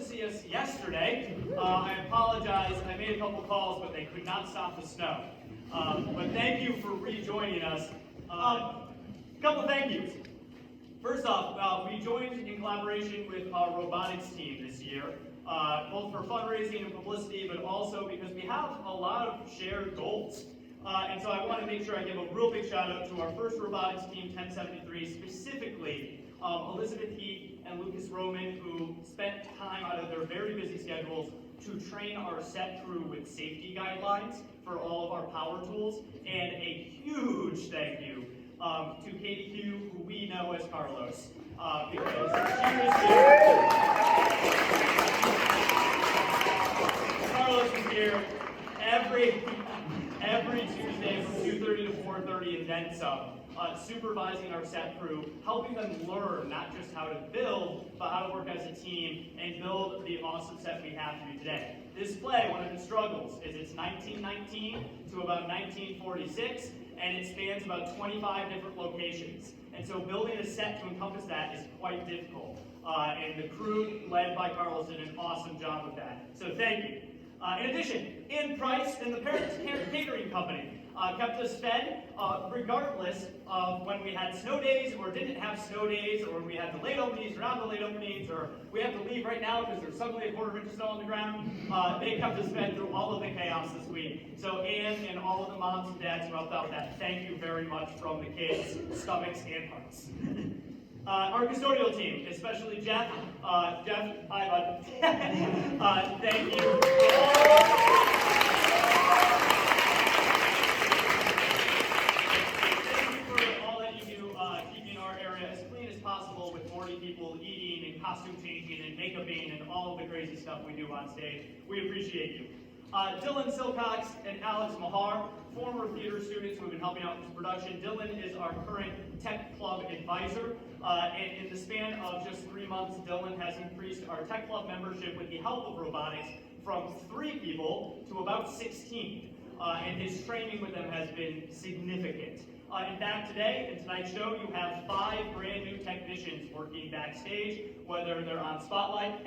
see us yesterday. I apologize. I made a couple calls, but they could not stop the snow. But thank you for rejoining us. A couple thank yous. First off, we joined in collaboration with our robotics team this year, both for fundraising and publicity, but also because we have a lot of shared goals. And so I want to make sure I give a real big shout out to our first robotics team, 1073, specifically Elizabeth Heath and Lucas Roman, who spent time out of their very busy schedules to train our set crew with safety guidelines for all of our power tools. And a huge thank you to Katie Q, who we know as Carlos, because Carlos is here every Tuesday from 2:30 to 4:30 and then some, supervising our set crew, helping them learn not just how to build, but how to work as a team and build the awesome set we have for you today. This play, one of its struggles is it's 1919 to about 1946, and it spans about 25 different locations. And so building a set to encompass that is quite difficult. And the crew, led by Carlos, did an awesome job with that. So thank you. In addition, Ann Price and the Parents Catering Company kept us fed regardless of when we had snow days or didn't have snow days, or when we had delayed openings or not delayed openings, or we have to leave right now because there's suddenly a quarter inch of snow on the ground. They kept us fed through all of the chaos this week. So Ann and all of the moms and dads who helped out with that, thank you very much from the kids' stomachs and hearts. Our custodial team, especially Jeff. Jeff, hi bud. Thank you. Thank you for all that you do, keeping our area as clean as possible with 40 people eating and costume changing and makeuping and all of the crazy stuff we do on stage. We appreciate you. Dylan Silcox and Alex Mahar, former theater students who have been helping out with this production. Dylan is our current Tech Club advisor, and in the span of just 3 months, Dylan has increased our Tech Club membership with the help of robotics from 3 people to about 16, and his training with them has been significant. In fact, today, in tonight's show, you have 5 brand new technicians working backstage, whether they're on Spotlight,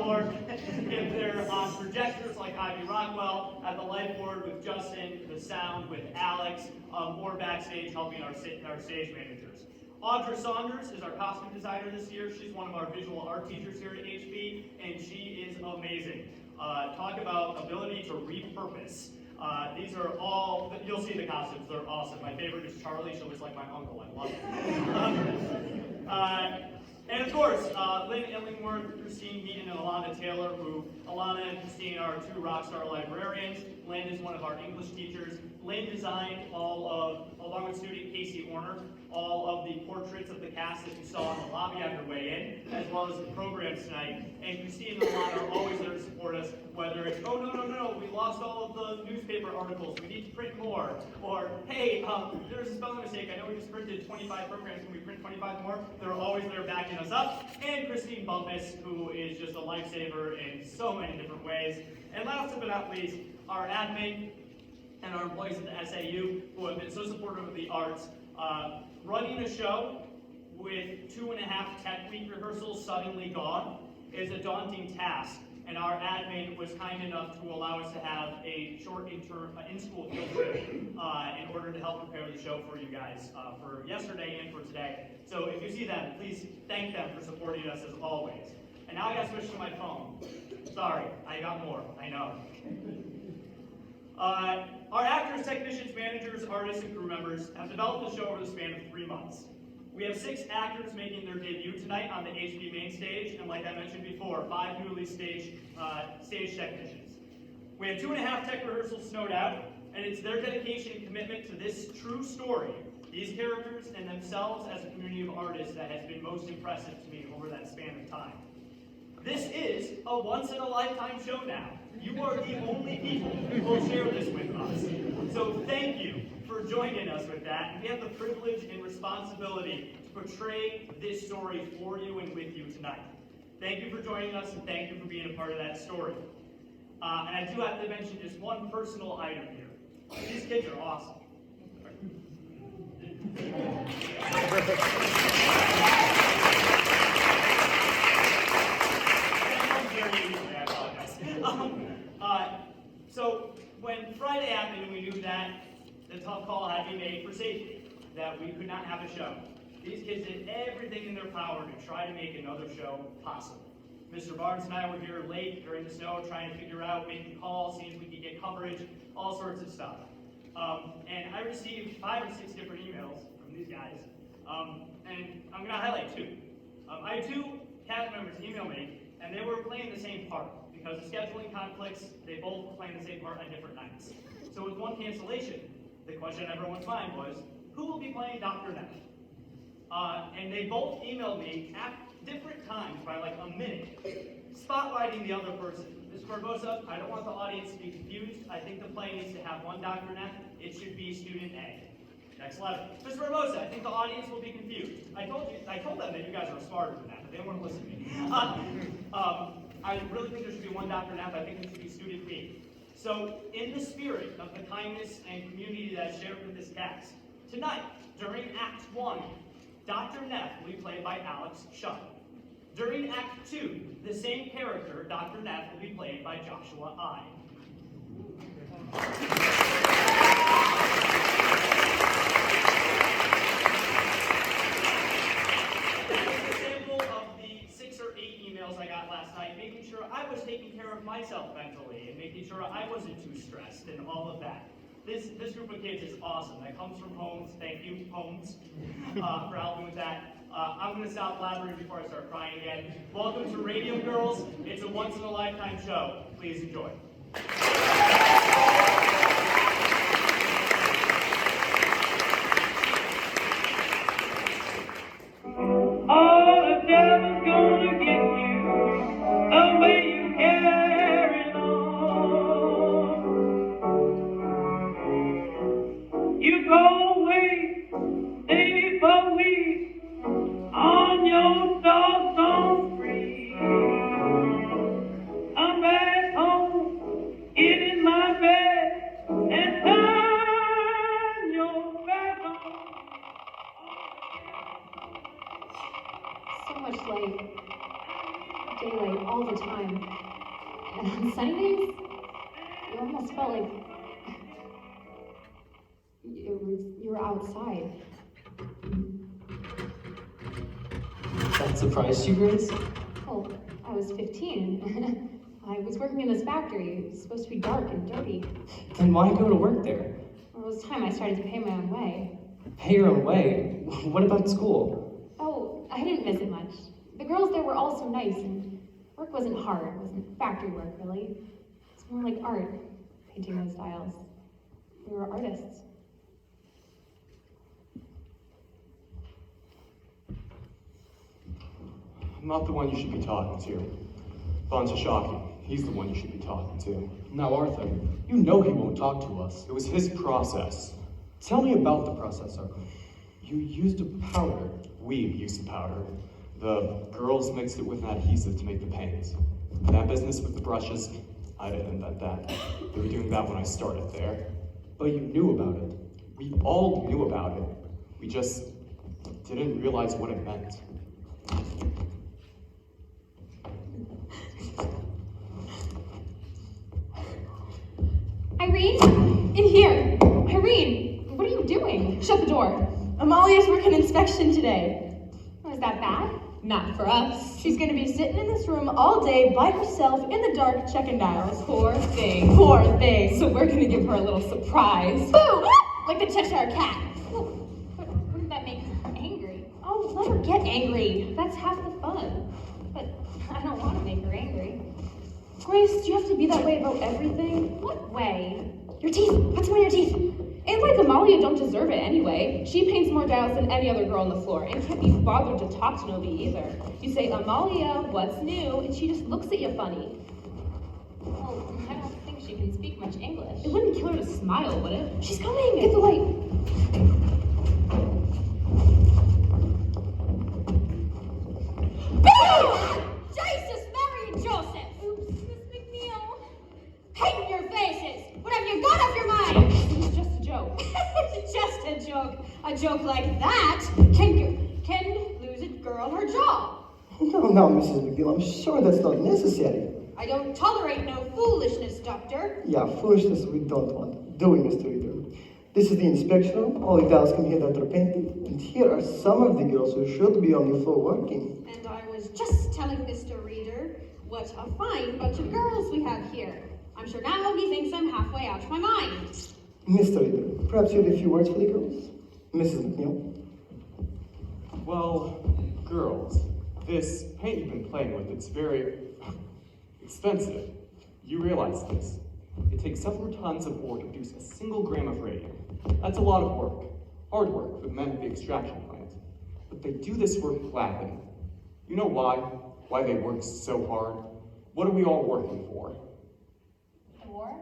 or if they're on projectors like Ivy Rockwell, at the light board with Justin, the sound with Alex, or backstage helping our stage managers. Audra Saunders is our costume designer this year. She's one of our visual art teachers here at HP, and she is amazing. Talk about ability to repurpose. These are all, you'll see the costumes, they're awesome. My favorite is Charlie, she looks like my uncle, I love it. And of course, Lynn Illingworth, Christine Heaton, and Alana Taylor, who, Alana and Christine are 2 rock star librarians. Lynn is one of our English teachers. Lynn designed along with student Casey Orner, all of the portraits of the cast that you saw in the lobby on your way in, as well as the programs tonight. And Christine and Alana are always there to support us, whether it's, oh, no, we lost all of the newspaper articles, we need to print more, or, hey, there's a spelling mistake, I know we just printed 25 programs, can we print 25 more? They're always there backing us up. And Christine Bumpus, who is just a lifesaver in so many different ways. And last but not least, our admin and our employees at the SAU, who have been so supportive of the arts. Running a show with 2.5 tech week rehearsals suddenly gone is a daunting task, and our admin was kind enough to allow us to have a short in-school field trip in order to help prepare the show for you guys for yesterday and for today. So if you see them, please thank them for supporting us as always. And now I gotta switch to my phone. Sorry, I got more, I know. Our actors, technicians, managers, artists, and crew members have developed the show over the span of 3 months. We have 6 actors making their debut tonight on the HP main stage, and like I mentioned before, 5 newly staged stage technicians. We had 2.5 tech rehearsals snowed out, and it's their dedication and commitment to this true story, these characters and themselves as a community of artists, that has been most impressive to me over that span of time. This is a once-in-a-lifetime show now. You are the only people who will share this with us. So thank you for joining us with that. And we have the privilege and responsibility to portray this story for you and with you tonight. Thank you for joining us, and thank you for being a part of that story. And I do have to mention just one personal item here. These kids are awesome. that we could not have a show. These kids did everything in their power to try to make another show possible. Mr. Barnes and I were here late during the snow trying to figure out, making calls, seeing if we could get coverage, all sorts of stuff. And I received 5 or 6 different emails from these guys, and I'm going to highlight 2. I had 2 cast members email me, and they were playing the same part. Because of scheduling conflicts, they both were playing the same part on different nights. So with one cancellation, the question on everyone's mind was, who will be playing Dr. Neff? And they both emailed me at different times by like a minute, spotlighting the other person. Mr. Barbosa, I don't want the audience to be confused. I think the play needs to have one Dr. Neff. It should be student A. Next letter. Mr. Barbosa, I think the audience will be confused. I told them that you guys are smarter than that, but they didn't want to listen to me. I really think there should be one Dr. Neff. I think there should be student B. So, in the spirit of the kindness and community that I shared with this cast, tonight, during Act 1, Dr. Neff will be played by Alex Shutt. During Act 2, the same character, Dr. Neff, will be played by Joshua I. I got last night, making sure I was taking care of myself mentally and making sure I wasn't too stressed and all of that. This group of kids is awesome. That comes from Holmes. Thank you, Holmes, for helping with that. I'm going to stop blabbering before I start crying again. Welcome to Radium Girls. It's a once-in-a-lifetime show. Please enjoy. Daylight all the time. And on sunny days, you almost felt like you were outside. That surprised you, Grace? Well, I was 15. I was working in this factory. It was supposed to be dark and dirty. Then why go to work there? Well, it was time I started to pay my own way. Pay your own way? What about school? Oh, I didn't miss it much. The girls there were all so nice, and work wasn't hard. It wasn't factory work, really. It's more like art, painting those tiles. We were artists. I'm not the one you should be talking to. Von Shashaki, he's the one you should be talking to. Now, Arthur, you know he won't talk to us. It was his process. Tell me about the process, Arthur. You used a powder. We used a powder. The girls mixed it with an adhesive to make the paints. That business with the brushes, I didn't invent that. They were doing that when I started there. But you knew about it. We all knew about it. We just didn't realize what it meant. Irene? In here! Irene! What are you doing? Shut the door. Amalia's working inspection today. Oh, is that bad? Not for us. She's gonna be sitting in this room all day by herself in the dark checking dials. Poor thing. Poor thing. So we're gonna give her a little surprise. Boo! Like the Cheshire Cat. Wouldn't that make her angry? Oh, let her get angry. That's half the fun. But I don't want to make her angry. Grace, do you have to be that way about everything? What way? Your teeth. What's on your teeth? And like Amalia don't deserve it anyway. She paints more dials than any other girl on the floor and can't be bothered to talk to nobody either. You say, Amalia, what's new? And she just looks at you funny. Well, I don't think she can speak much English. It wouldn't kill her to smile, would it? She's coming! Get the light! Jesus, Mary, and Joseph! Oops, Miss McNeil. Hang your faces! What have you got off your mind? It was just a joke. It's just a joke. A joke like that can lose a girl her jaw. No, Mrs. McGill, I'm sure that's not necessary. I don't tolerate no foolishness, Doctor. Yeah, foolishness we don't want. Doing is to either. This is the inspection room. All the dolls come here that are painted. And here are some of the girls who should be on the floor working. And I was just telling Mr. Reader what a fine bunch of girls we have here. I'm sure now he thinks I'm halfway out of my mind. Mr. Reader, perhaps you have a few words for the girls? Mrs. McNeil? Well, girls, this paint you've been playing with, it's very expensive. You realize this. It takes several tons of ore to produce a single gram of radium. That's a lot of work. Hard work for the men at the extraction plant. But they do this work gladly. You know why? Why they work so hard? What are we all working for? The war?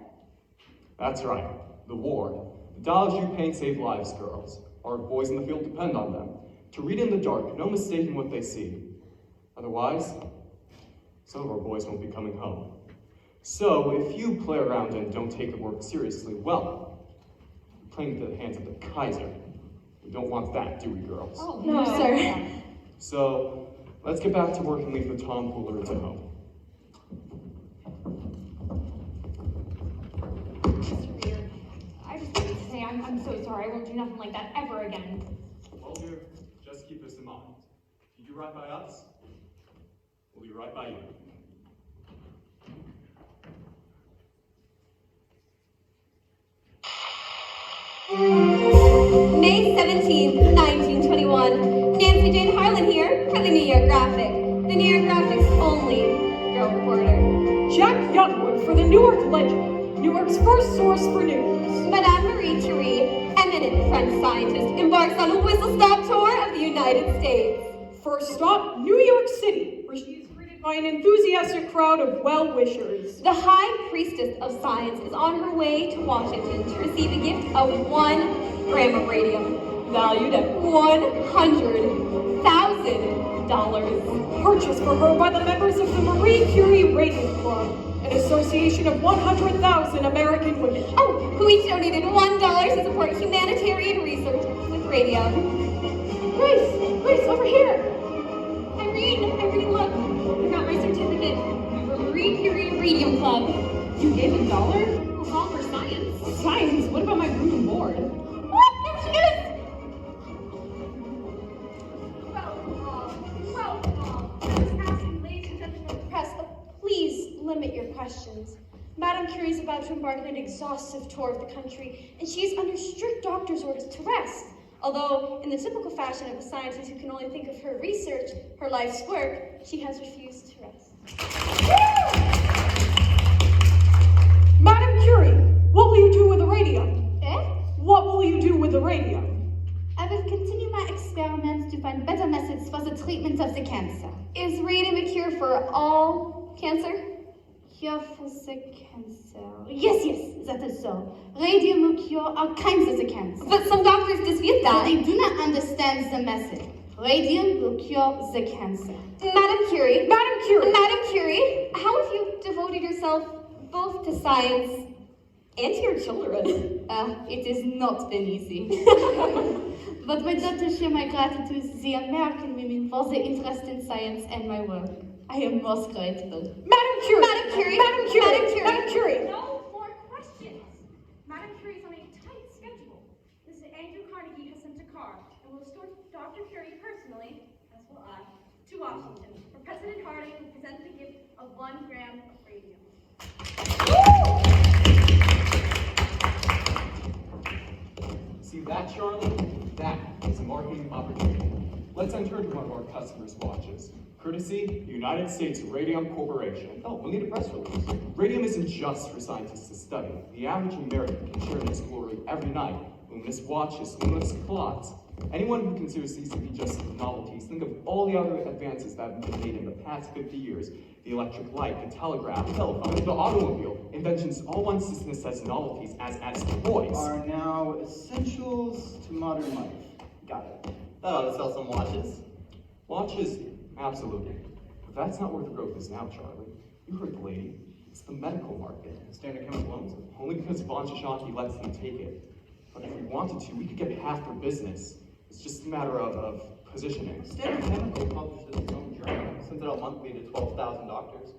That's right, the war. The dollars you paint save lives, girls. Our boys in the field depend on them. To read in the dark, no mistaking what they see. Otherwise, some of our boys won't be coming home. So, if you play around and don't take the work seriously, well, you're playing into the hands of the Kaiser. We don't want that, do we, girls? Oh, No, sir. So, let's get back to work and leave the tomfoolery to home. Mr. Reader, I just wanted to say I'm so sorry. I won't do nothing like that ever again. Well, dear, just keep this in mind. If you do right by us, we'll do right by you. May 17th, 1921. Nancy Jane Harlan here for the New York Graphic. The New York Graphic's only girl reporter. Jack Youngwood for the Newark Legend, Newark's first source for news. Madame Marie Curie, eminent French scientist, embarks on a whistle-stop tour of the United States. First stop, New York City, where she is greeted by an enthusiastic crowd of well-wishers. The High Priestess of Science is on her way to Washington to receive a gift of 1 gram of radium, valued at $100,000. Purchased for her by the members of the Marie Curie Radium Club, an association of 100,000 American women. Oh, who each donated $1 to support humanitarian research with radium. Grace, over here. Irene, look. I got my certificate from Marie Curie Radium Club. You gave $1? It's all for science. Science? What about my room and board? What? There she is! Well, I was asking ladies and gentlemen of the press, please limit your questions. Madame Curie is about to embark on an exhaustive tour of the country, and she is under strict doctor's orders to rest. Although, in the typical fashion of a scientist who can only think of her research, her life's work, she has refused to rest. Madame Curie, what will you do with the radium? Eh? What will you do with the radium? I will continue my experiments to find better methods for the treatment of the cancer. Is radium a cure for all cancer? Cure for the cancer. Yes, that is so. Radium will cure all kinds of the cancer. But some doctors dispute But that. they do not understand the message. Radium will cure the cancer. Madame Curie, Madame Curie, how have you devoted yourself both to science and to your children? It has not been easy. But my daughter share my gratitude to the American women for their interest in science and my work. I am most grateful. Madame Curie, No more questions. Madame Curie is on a tight schedule. Mr. Andrew Carnegie has sent a car and will escort Dr. Curie personally, as will I, to Washington, where President Harding will present the gift of 1 gram of radium. See that, Charlie? That is a marketing opportunity. Let's enter into one of our customers' watches. Courtesy, United States Radium Corporation. Oh, we'll need a press release. Radium isn't just for scientists to study. The average American can share in its glory every night. Luminous watches, luminous clocks. Anyone who considers these to be just novelties, think of all the other advances that have been made in the past 50 years. The electric light, the telegraph, the telephone, the automobile. Inventions all once dismissed as novelties, as toys. Are now essentials to modern life. Got it. That ought to sell some watches. Watches, absolutely. But that's not where the growth is now, Charlie. You heard the lady. It's the medical market. Standard chemical loans. Only because Von Shashanki lets them take it. But if we wanted to, we could get half their business. It's just a matter of positioning. Standard chemical publishes its own journal, sends it out monthly to 12,000 doctors.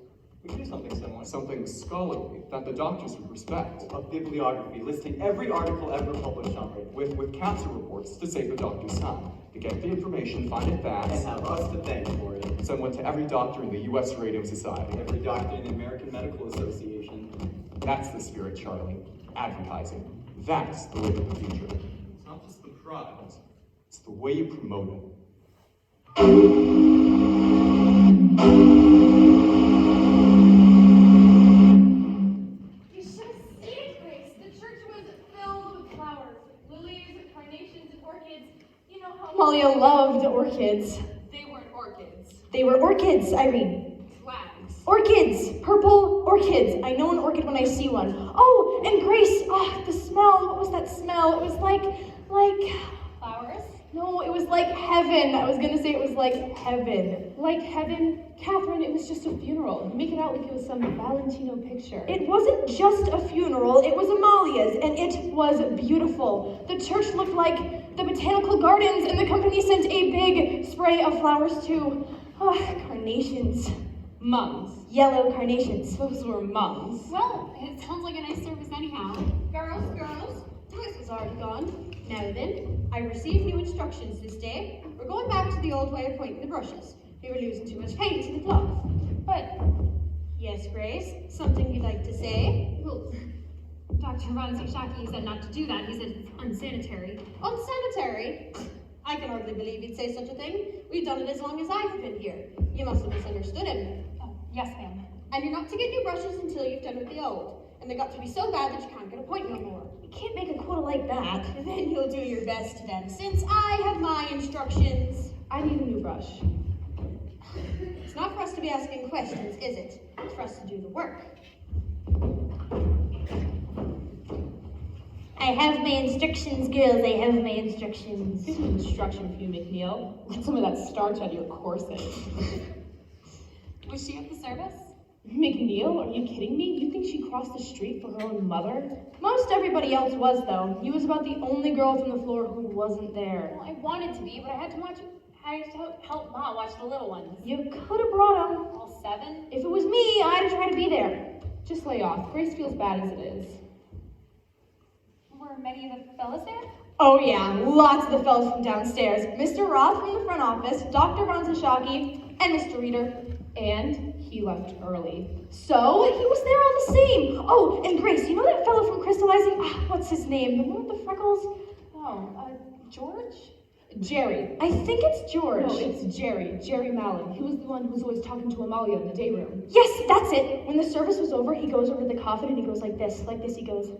We can do something similar. Something scholarly that the doctors would respect. A bibliography listing every article ever published on Radium. With cancer reports to save the doctor's time. To get the information, find it fast. And have us to thank for it. Send one to every doctor in the U.S. Radium Society. Every doctor in the American Medical Association. That's the spirit, Charlie. Advertising. That's the way of the future. It's not just the product, it's the way you promote it. You should have seen it, Grace. The church was filled with flowers. Lilies, carnations, and orchids. You know how Amalia loved orchids. they weren't orchids. They were orchids, Irene. Flags. Orchids, purple orchids. I know an orchid when I see one. Oh, and Grace, the smell. What was that smell? It was like Flowers? no, it was like heaven. I was gonna say it was like heaven. Like heaven, Catherine, it was just a funeral. You make it out like it was some Valentino picture. It wasn't just a funeral, it was Amalia's, and it was beautiful. The church looked like the botanical gardens, and the company sent a big spray of flowers too. Carnations. Mums. Yellow carnations. Those were mums. Well, it sounds like a nice service anyhow. Girls, Joyce was already gone. Now then, I received new instructions this day. We're going back to the old way of pointing the brushes. We were losing too much paint to the cloth. But, yes, Grace, something you'd like to say? Well, Dr. Shaki said not to do that. He said it's unsanitary. Unsanitary? I can hardly believe you'd say such a thing. We've done it as long as I've been here. You must have misunderstood him. Oh, yes, ma'am. And you're not to get new brushes until you've done with the old. And they got to be so bad that you can't get a point no more. You can't make a quota like that. Then you'll do your best then, since I have my instructions. I need a new brush. It's not for us to be asking questions, is it? It's for us to do the work. I have my instructions, girls. I have my instructions. Here's an instruction for you, McNeil. Let some of that starch out of your corset. Was she at the service? McNeil, are you kidding me? You think she crossed the street for her own mother? Most everybody else was, though. You was about the only girl from the floor who wasn't there. Well, I wanted to be, but I had to help Ma watch the little ones. You could have brought them. All 7? If it was me, I'd try to be there. Just lay off. Grace feels bad as it is. Were many of the fellas there? Oh yeah, lots of the fellas from downstairs. Mr. Roth from the front office, Dr. Shaki, and Mr. Reeder. And he left early. So, he was there all the same. Oh, and Grace, you know that fellow from Crystallizing? What's his name? The one with the freckles? George? Jerry. I think it's George. No, it's Jerry. Jerry Mallon. He was the one who was always talking to Amalia in the day room. Yes, that's it. When the service was over, he goes over to the coffin and he goes like this, he goes.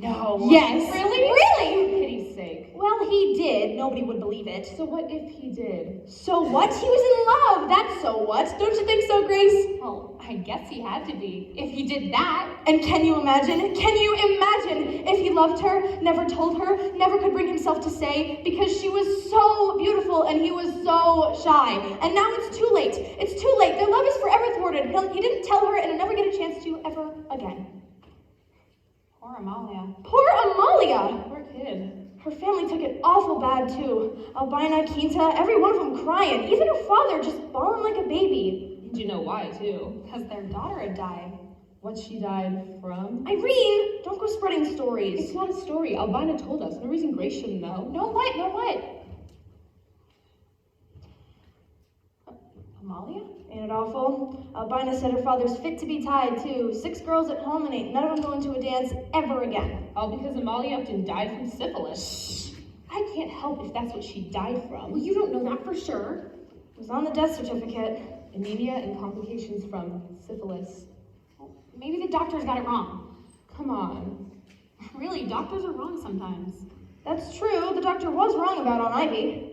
No. Yes. Really? Really? For pity's sake. Well, he did. Nobody would believe it. So what if he did? So what? He was in love. That's so what. Don't you think so, Grace? Well, I guess he had to be. If he did that. And can you imagine if he loved her, never told her, never could bring himself to say, because she was so beautiful and he was so shy. And now it's too late. It's too late. Their love is forever thwarted. He didn't tell her and he'll never get a chance to ever again. Poor Amalia. Poor Amalia! Poor kid. Her family took it awful bad too. Albina, Quinta, every one of them crying. Even her father just bawling like a baby. And you know why, too. Because their daughter had died. What she died from? Irene, don't go spreading stories. It's not a story. Albina told us. No reason Grace shouldn't know. No what? Amalia? Ain't it awful? Albina said her father's fit to be tied too. 6 girls at home and ain't none of them going to a dance ever again. All because Amalia Upton died from syphilis. I can't help if that's what she died from. Well, you don't know that for sure. It was on the death certificate. Anemia and complications from syphilis. Maybe the doctors got it wrong. Come on. Really, doctors are wrong sometimes. That's true. The doctor was wrong about Aunt Ivy.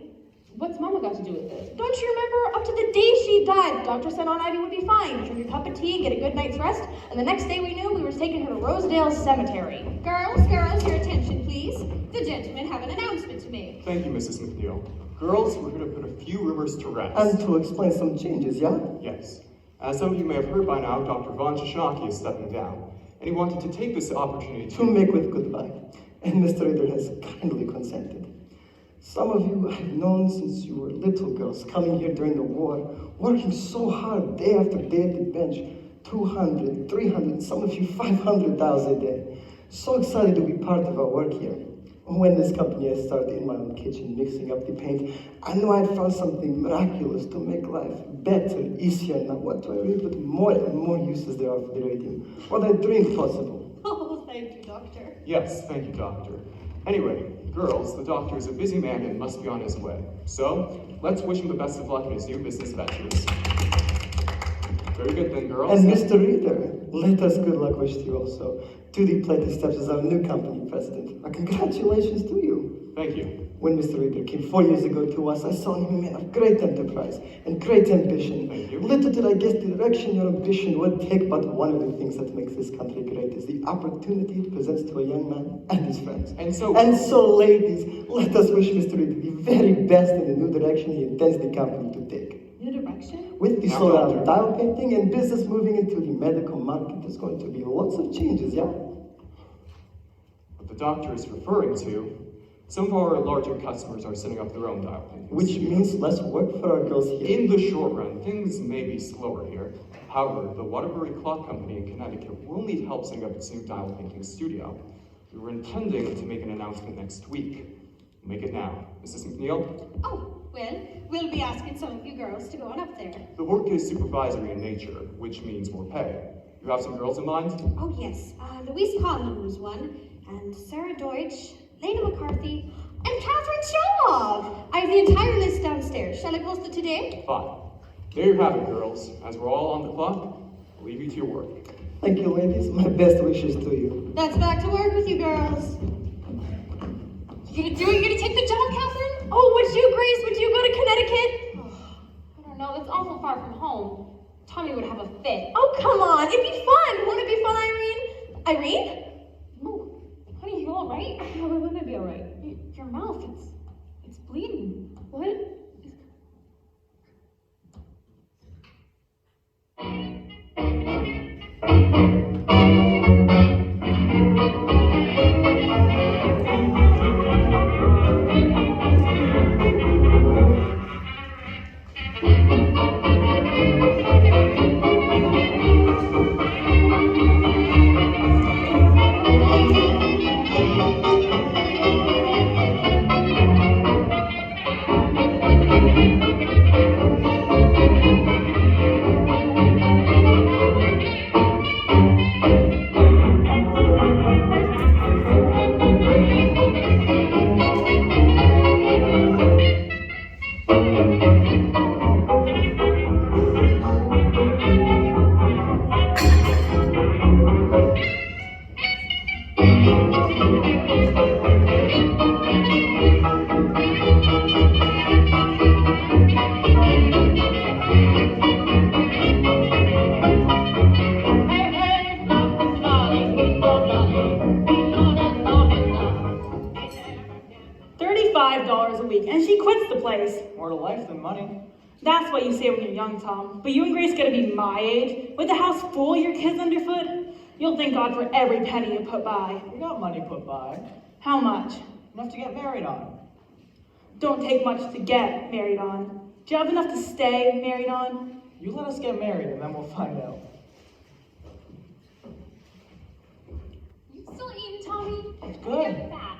What's Mama got to do with it? Don't you remember? Up to the day she died, the doctor said Aunt Ivy would be fine. Drink a cup of tea and get a good night's rest. And the next day we knew we were taking her to Rosedale Cemetery. Girls, your attention, please. The gentlemen have an announcement to make. Thank you, Mrs. McNeil. Girls, we're going to put a few rumors to rest. And to explain some changes, yeah? Yes. As some of you may have heard by now, Dr. Shaki is stepping down. And he wanted to take this opportunity To make with goodbye. And Mr. Reader has kindly consented. Some of you I've known since you were little girls, coming here during the war, working so hard day after day at the bench, 200, 300, some of you 500,000 a day. So excited to be part of our work here. When this company I started in my own kitchen mixing up the paint, I knew I'd found something miraculous to make life better, easier. Now what do I read? But more and more uses there are for the radium. What I dreamed possible. Oh, thank you, Doctor. Yes, thank you, Doctor. Anyway, girls, the doctor is a busy man and must be on his way. So, let's wish him the best of luck in his new business ventures. Very good then, girls. And Mr. Reader, let us good luck wish to you also. To the plated steps as our new company president. Congratulations to you. Thank you. When Mr. Reader came 4 years ago to us, I saw him a man of great enterprise and great ambition. Thank you. Little did I guess the direction your ambition would take, but one of the things that makes this country great is the opportunity it presents to a young man and his friends. And so, ladies, let us wish Mr. Reader the very best in the new direction he intends the company to take. New direction? With the Now, solar Doctor. dial painting and business moving into the medical market, there's going to be lots of changes, yeah? what the doctor is referring to, some of our larger customers are setting up their own dial painting Which studios. means less work for our girls here. In the short run, things may be slower here. However, the Waterbury Clock Company in Connecticut will need help setting up its new dial painting studio. We were intending to make an announcement next week. We'll make it now. Mrs. McNeil, Oh, well, we'll be asking some of you girls to go on up there. the work is supervisory in nature, which means more pay. You have some girls in mind? Oh, yes. Louise Conlon was one, and Sarah Deutsch, Lena McCarthy, and Catherine Shaw. I have the entire list downstairs. Shall I post it today? Fine. There you have it, girls. As we're all on the clock, I'll leave you to your work. Thank you, ladies. My best wishes to you. Let's back to work with you girls. You gonna do it? You gonna take the job, Catherine? Oh, would you, Grace? Would you go to Connecticut? I don't know, that's awful far from home. Tommy would have a fit. Oh, come on. It'd be fun. Won't it be fun, Irene? Irene? Oh, honey, you all right? No, why wouldn't it be all right? Your mouth, it's bleeding. What? $35 a week, and she quits the place. More to life than money. That's what you say when you're young, Tom. But you and Grace gotta be my age, with the house full of your kids underfoot. You'll thank God for every penny you put by. We got money put by. How much? Enough to get married on. Don't take much to get married on. Do you have enough to stay married on? You let us get married and then we'll find out. You still eating, Tommy? It's good. Get back.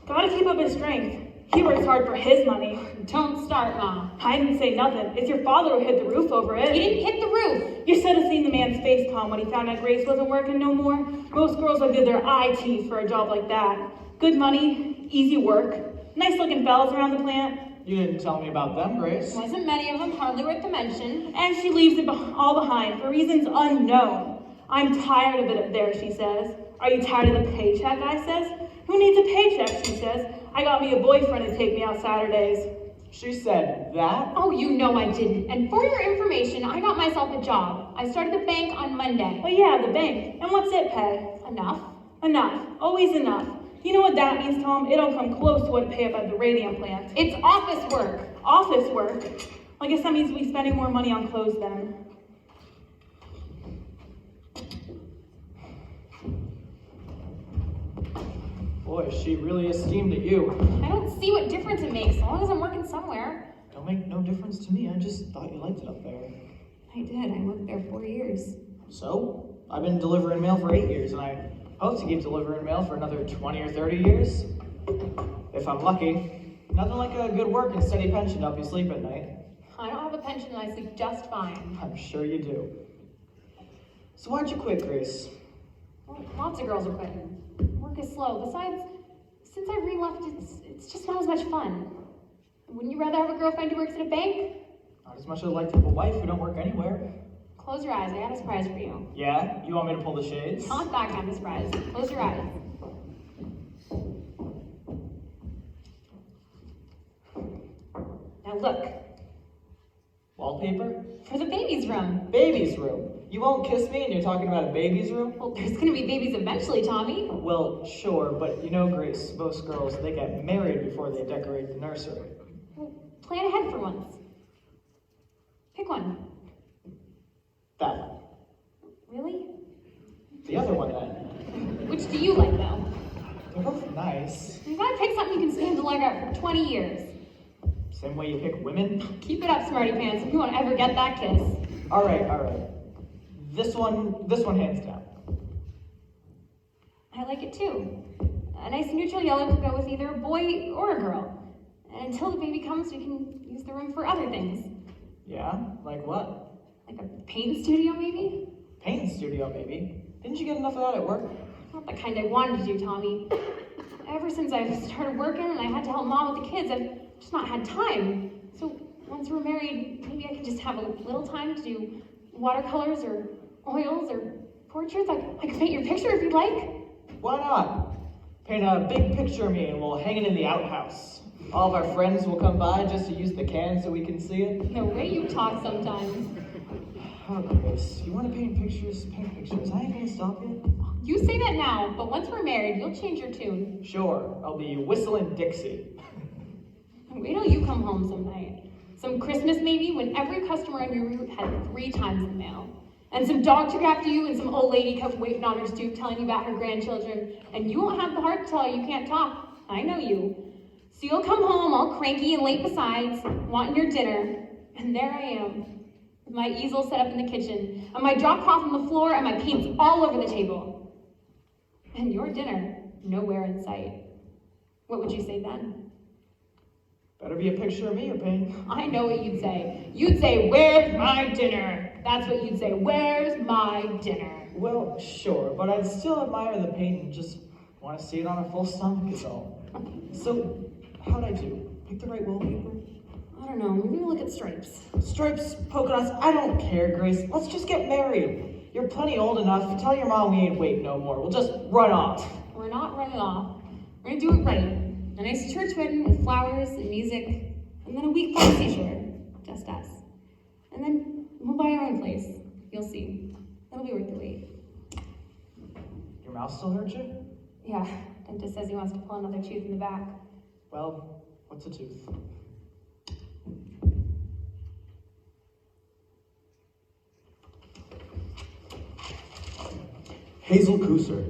Gotta keep up his strength. He works hard for his money. Don't start, Mom. I didn't say nothing. It's your father who hit the roof over it. You didn't hit the roof. You should have seen the man's face, Tom, when he found out Grace wasn't working no more. Most girls would give their eye teeth for a job like that. Good money, easy work, nice looking fellas around the plant. You didn't tell me about them, Grace. Wasn't many of them hardly worth the mention. And she leaves it all behind for reasons unknown. I'm tired of it up there, she says. Are you tired of the paycheck, I says. Who needs a paycheck, she says. I got me a boyfriend to take me out Saturdays. She said that? Oh, you know I didn't. And for your information, I got myself a job. I started the bank on Monday. Oh yeah, the bank. And what's it pay? Enough. Enough. Always enough. You know what that means, Tom? It don't come close to what it pay up at the Radium plant. It's office work. Office work? I guess that means we spending more money on clothes then. Boy, she really is steamed at you. I don't see what difference it makes, as long as I'm working somewhere. Don't make no difference to me. I just thought you liked it up there. I did. I worked there 4 years. So, I've been delivering mail for 8 years, and I hope to keep delivering mail for another 20 or 30 years. If I'm lucky. Nothing like a good work and steady pension to help you sleep at night. I don't have a pension and I sleep just fine. I'm sure you do. So why'd you quit, Grace? Well, lots of girls are quitting. Work is slow. Besides, since I re-left, it's just not as much fun. Wouldn't you rather have a girlfriend who works at a bank? Not as much as I'd like to have a wife who don't work anywhere. Close your eyes. I got a surprise for you. Yeah? You want me to pull the shades? Not that kind of surprise. Close your eyes. Now look. Wallpaper? For the baby's room. Baby's room? You won't kiss me and you're talking about a baby's room? Well, there's gonna be babies eventually, Tommy. Well, sure, but you know, Grace, most girls, they get married before they decorate the nursery. Well, plan ahead for once. Pick one. That one. Really? The other one, then. Which do you like, though? They're both nice. You gotta pick something you can stand to look at for 20 years. Same way you pick women? Keep it up, smarty pants, if you won't ever get that kiss. All right. This one hands down. I like it too. A nice neutral yellow could go with either a boy or a girl. And until the baby comes, we can use the room for other things. Yeah? Like what? Like a paint studio, maybe? Painting studio, maybe. Didn't you get enough of that at work? Not the kind I wanted to do, Tommy. Ever since I started working and I had to help Mom with the kids, I've just not had time. So once we're married, maybe I could just have a little time to do watercolors or oils or portraits. I could paint your picture if you'd like. Why not? Paint a big picture of me and we'll hang it in the outhouse. All of our friends will come by just to use the can so we can see it. The way you talk sometimes. Oh, Grace, you want to paint pictures? Paint pictures. I ain't gonna stop you. You say that now, but once we're married, you'll change your tune. Sure, I'll be whistling Dixie. Wait till you come home some night. Some Christmas maybe, when every customer on your route had 3 times the mail. And some dog took after you, and some old lady kept waiting on her stoop telling you about her grandchildren. And you won't have the heart to tell her you can't talk. I know you. So you'll come home all cranky and late besides, wanting your dinner. And there I am, with my easel set up in the kitchen, and my drop cloth on the floor, and my paints all over the table. And your dinner, nowhere in sight. What would you say then? Better be a picture of me or paint. I know what you'd say. You'd say, "Where's my dinner?" That's what you'd say. Where's my dinner? Well, sure, but I'd still admire the paint and just want to see it on a full stomach is all. So, how'd I do? Pick the right wallpaper? I don't know. Maybe we'll look at stripes. Stripes, polka dots, I don't care, Grace. Let's just get married. You're plenty old enough. Tell your mom we ain't waiting no more. We'll just run off. We're not running off. We're gonna do it right. A nice church wedding with flowers and music, and then a week by the seashore. Just us. And then we'll buy our own place. You'll see. That'll be worth the wait. Your mouth still hurts you? Yeah, dentist says he wants to pull another tooth in the back. Well, what's a tooth? Hazel Cooser.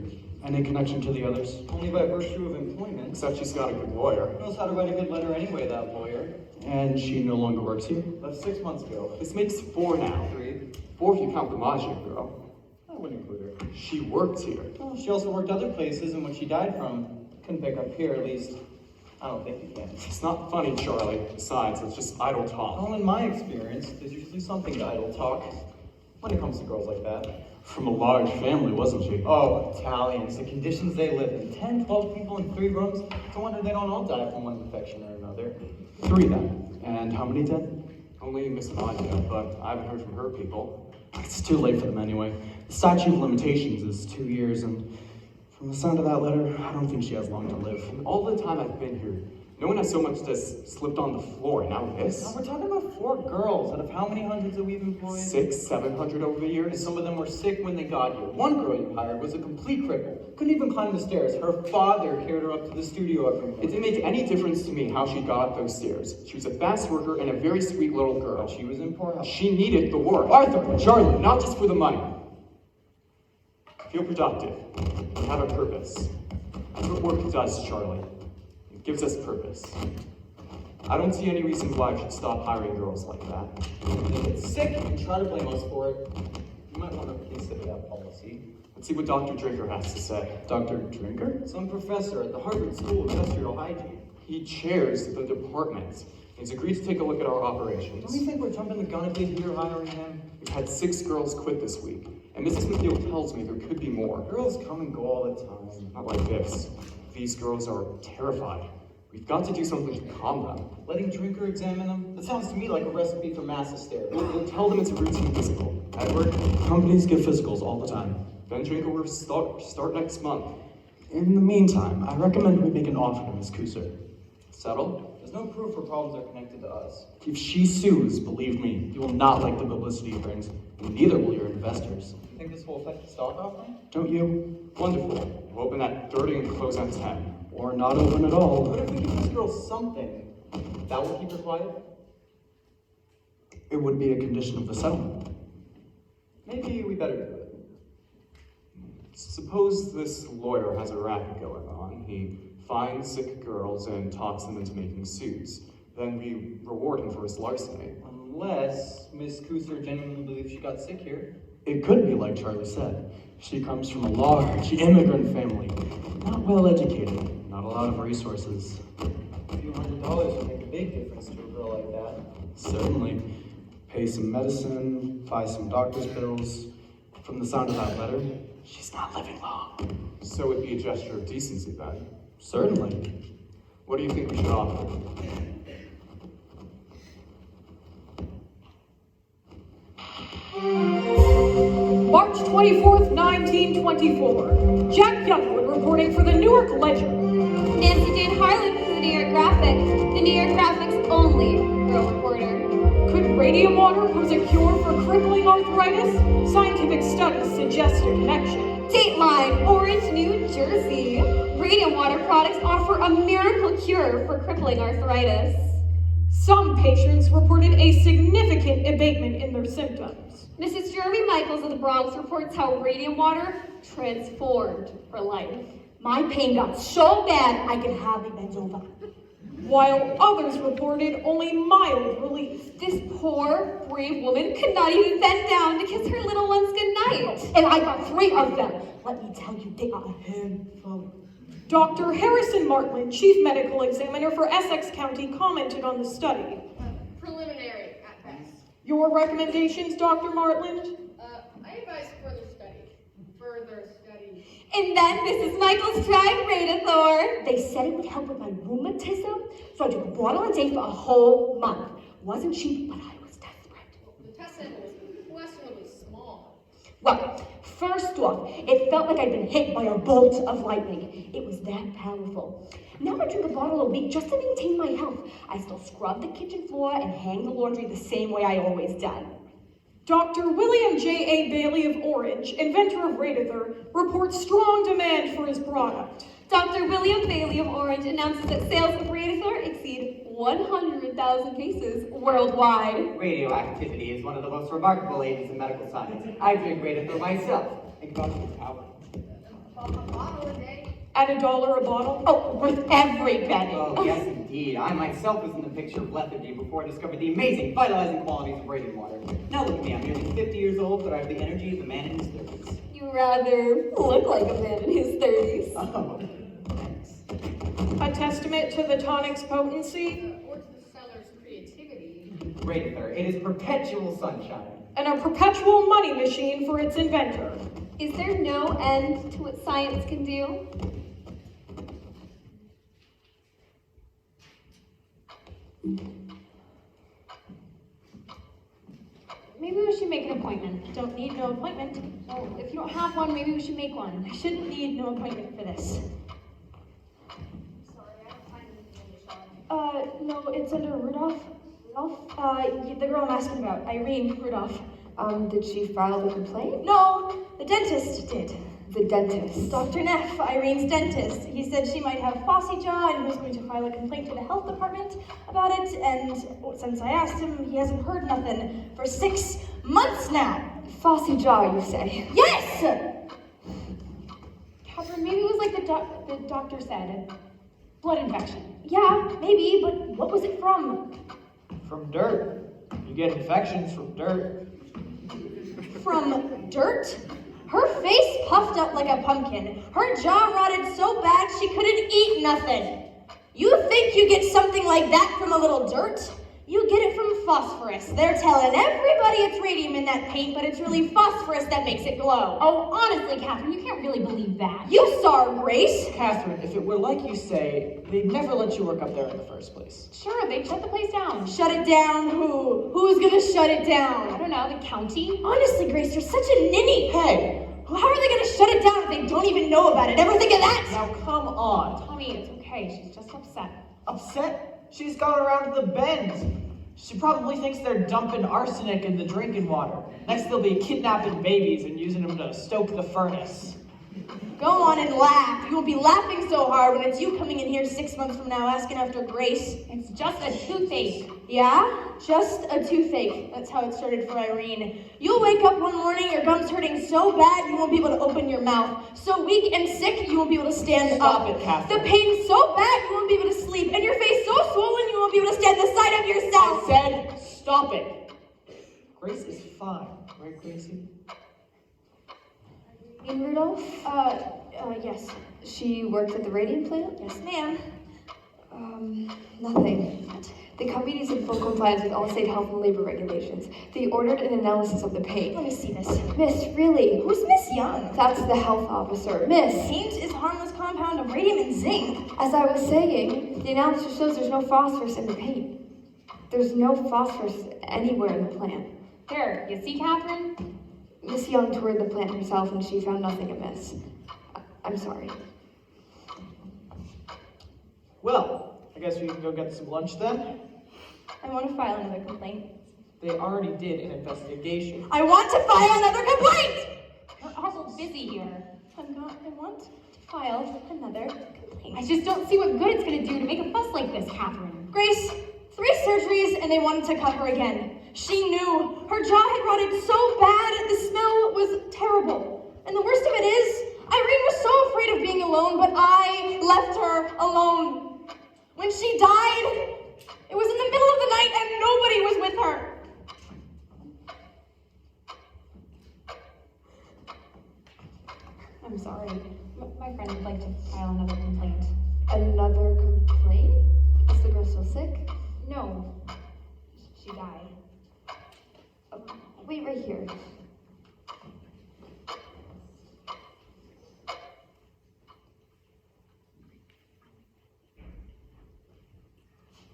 Any connection to the others? Only by virtue of employment. Except she's got a good lawyer. Knows how to write a good letter anyway, that lawyer. And she no longer works here? Left 6 months ago. This makes 4 now. 3. 4 if you count the Majid girl. I wouldn't include her. She worked here. Well, she also worked other places, and when she died from, couldn't pick up here, at least. I don't think you can. It's not funny, Charlie. Besides, it's just idle talk. Well, in my experience, there's usually something to idle talk when it comes to girls like that. From a large family, wasn't she? Oh, Italians, the conditions they live in. 10, 12 people in 3 rooms. It's a wonder they don't all die from one infection or another. 3 then. And how many dead? Only Miss Nadia, but I haven't heard from her people. It's too late for them anyway. The statute of limitations is 2 years, and from the sound of that letter, I don't think she has long to live. And all the time I've been here, no one has so much as slipped on the floor, and now this? Now, we're talking about 4 girls out of how many hundreds that we've employed? 600, 700 over the And years. some of them were sick when they got here. One girl you hired was a complete cripple. Couldn't even climb the stairs. Her father carried her up to the studio every It morning. didn't make any difference to me how she got up those stairs. She was a fast worker and a very sweet little girl. She was in poor health. She needed the work. Arthur, Charlie, Not just for the money. Feel productive. Have a purpose. That's what work does, Charlie. It gives us purpose. I don't see any reason why I should stop hiring girls like that. If they get sick and try to blame us for it, you might want to consider that policy. Let's see what Dr. Drinker has to say. Dr. Drinker? Some professor at the Harvard School of Industrial Hygiene. He chairs the department. He's agreed to take a look at our operations. Don't you think we're jumping the gun if we hear hiring him? We've had 6 girls quit this week, and Mrs. McNeil tells me there could be more. Girls come and go all the time. Not like this. These girls are terrified. We've got to do something to calm them. Letting Drinker examine them? That sounds to me like a recipe for mass hysteria. We'll tell them it's a routine physical. Edward? Companies give physicals all the time. Then Drinker will start next month. In the meantime, I recommend we make an offer to Miss Kusser. Settle? There's no proof her problems are connected to us. If she sues, believe me, you will not like the publicity it brings, and neither will your investors. You think this will affect the stock offering? Don't you? Wonderful. We'll open at 30 and close at 10. Or not open at all. But if we give this girl something, that will keep her quiet? It would be a condition of the settlement. Maybe we better do it. Suppose this lawyer has a racket going on. He finds sick girls and talks them into making suits. Then we reward him for his larceny. Unless Miss Kusser genuinely believes she got sick here. It could be like Charlie said. She comes from a large immigrant family. Not well educated, not a lot of resources. A few $100 would make a big difference to a girl like that. Certainly. Pay some medicine, buy some doctor's bills. From the sound of that letter, she's not living long. So it'd be a gesture of decency then. Certainly. What do you think we should offer? March 24th, 1924. Jack Youngwood reporting for the Newark Ledger. Nancy Jane Harlan for the New York Graphic. The New York Graphic's only girl reporter. Could radium water pose a cure for crippling arthritis? Scientific studies suggest a connection. Dateline, Orange, New Jersey. Radium water products offer a miracle cure for crippling arthritis. Some patients reported a significant abatement in their symptoms. Mrs. Jeremy Michaels of the Bronx reports how radium water transformed her life. My pain got so bad I could hardly bend over. While others reported only mild relief. This poor, brave woman could not even bend down to kiss her little ones goodnight. And I got 3 of them. Let me tell you, they are a handful. Dr. Harrison Martland, Chief Medical Examiner for Essex County, commented on the study. Preliminary at best. Your recommendations, Dr. Martland? I advise further study. And then Mrs. Michaels tried Radithor. They said it would help with my rheumatism, so I took a bottle a day for a whole month. Wasn't cheap, but I was desperate. The test sample was questionably small. Well, first off, it felt like I'd been hit by a bolt of lightning. It was that powerful. Now I drink a bottle a week just to maintain my health. I still scrub the kitchen floor and hang the laundry the same way I always done. Dr. William J.A. Bailey of Orange, inventor of Radithor, reports strong demand for his product. Dr. William Bailey of Orange announces that sales of Radithor exceed 100,000 cases worldwide. Radioactivity is one of the most remarkable agents in medical science. I drink Radithor myself. Think about the power. A bottle a day. At $1 a bottle? Oh, worth every penny. Oh, yes, indeed. I myself was in the picture of lethargy before I discovered the amazing vitalizing qualities of radium water. Now look at me, I'm nearly 50 years old, but I have the energy of a man in his 30s. You rather look like a man in his 30s. Oh, thanks. A testament to the tonic's potency. Or to the seller's creativity. Radithor, it is perpetual sunshine. And a perpetual money machine for its inventor. Is there no end to what science can do? Maybe we should make an appointment. Don't need no appointment. Well, if you don't have one, maybe we should make one. I shouldn't need no appointment for this. Sorry, I don't find anything in the shop. No, it's under Rudolph. Rudolph? The girl I'm asking about, Irene Rudolph. Did she file the complaint? No, the dentist did. The dentist? Dr. Neff, Irene's dentist. He said she might have phossy jaw and he was going to file a complaint to the health department about it, and since I asked him, he hasn't heard nothing for 6 months now. Phossy jaw, you say? Yes! Catherine, maybe it was like the doctor said. Blood infection. Yeah, maybe, but what was it from? From dirt. You get infections from dirt. From dirt? Her face puffed up like a pumpkin. Her jaw rotted so bad she couldn't eat nothing. You think you get something like that from a little dirt? You get it from phosphorus. They're telling everybody it's radium in that paint, but it's really phosphorus that makes it glow. Oh, honestly, Catherine, you can't really believe that. You saw her, Grace. Catherine, if it were like you say, they'd never let you work up there in the first place. Sure, they'd shut the place down. Shut it down? Who? Who's gonna shut it down? I don't know, the county? Honestly, Grace, you're such a ninny. Hey! How are they gonna shut it down if they don't even know about it? Ever think of that? Now come on. Tommy, it's okay. She's just upset. Upset? She's gone around to the bend. She probably thinks they're dumping arsenic in the drinking water. Next they'll be kidnapping babies and using them to stoke the furnace. Go on and laugh. You will be laughing so hard when it's you coming in here 6 months from now asking after Grace. It's just a toothache. Yeah? Just a toothache. That's how it started for Irene. You'll wake up one morning, your gum's hurting so bad you won't be able to open your mouth. So weak and sick, you won't be able to stand up. Stop it, Catherine. The pain's so bad you won't be able to sleep. And your face so swollen you won't be able to stand the sight of yourself. I said, stop it. Grace is fine, right, Gracie? In Rudolph? Yes. She worked at the Radium plant? Yes, ma'am. Nothing. The company is in full compliance with all state health and labor regulations. They ordered an analysis of the paint. Let me see this. Miss, really? Who's Miss Young? That's the health officer. Miss! Paint is a harmless compound of radium and zinc. As I was saying, the analysis shows there's no phosphorus in the paint. There's no phosphorus anywhere in the plant. There, you see, Catherine? Miss Young toured the plant herself and she found nothing amiss. I'm sorry. Well, I guess we can go get some lunch then. I want to file another complaint. They already did an investigation. I want to file another complaint! We're also busy here. I want to file another complaint. I just don't see what good it's gonna do to make a fuss like this, Catherine. Grace, 3 surgeries and they wanted to cut her again. She knew. Her jaw had rotted so bad, the smell was terrible. And the worst of it is, Irene was so afraid of being alone, but I left her alone. When she died, it was in the middle of the night and nobody was with her. I'm sorry. My friend would like to file another complaint. Another complaint? Is the girl still sick? No. She died. Wait right here.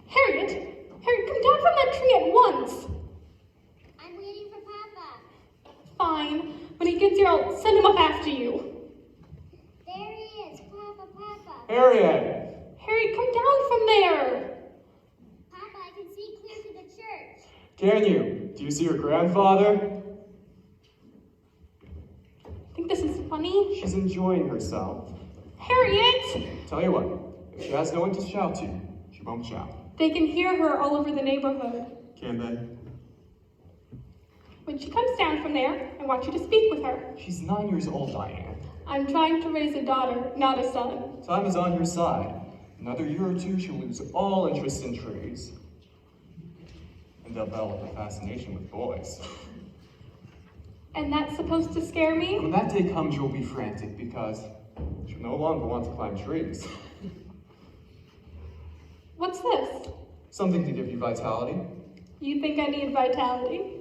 Harriet, come down from that tree at once. I'm waiting for Papa. Fine. When he gets here, I'll send him up after you. There he is, Papa. Harriet! Harriet, come down from there. Papa, I can see clear to the church. Can you? Do you see your grandfather? Think this is funny? She's enjoying herself. Harriet! Tell you what, if she has no one to shout to, she won't shout. They can hear her all over the neighborhood. Can they? When she comes down from there, I want you to speak with her. She's 9 years old, Diane. I'm trying to raise a daughter, not a son. Time is on your side. Another year or two, she'll lose all interest in trees. And develop a fascination with boys. And that's supposed to scare me? When that day comes, you'll be frantic because she'll no longer want to climb trees. What's this? Something to give you vitality. You think I need vitality?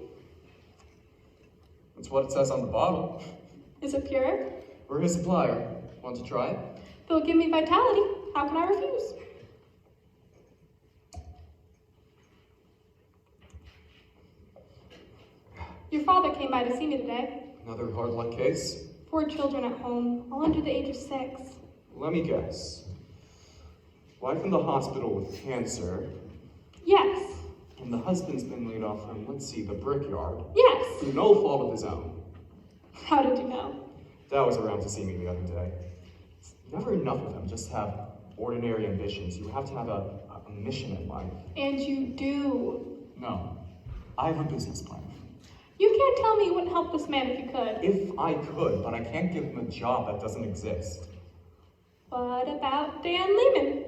That's what it says on the bottle. Is it pure? We're his supplier. Want to try it? They'll give me vitality. How can I refuse? Your father came by to see me today. Another hard luck case? 4 children at home, all under the age of 6. Let me guess. Wife in the hospital with cancer. Yes. And the husband's been laid off from, let's see, the brickyard. Yes. Through no fault of his own. How did you know? Dad was around to see me the other day. It's never enough of them just have ordinary ambitions. You have to have a mission in life. And you do. No. I have a business plan. You can't tell me you wouldn't help this man if you could. If I could, but I can't give him a job that doesn't exist. What about Dan Lehman?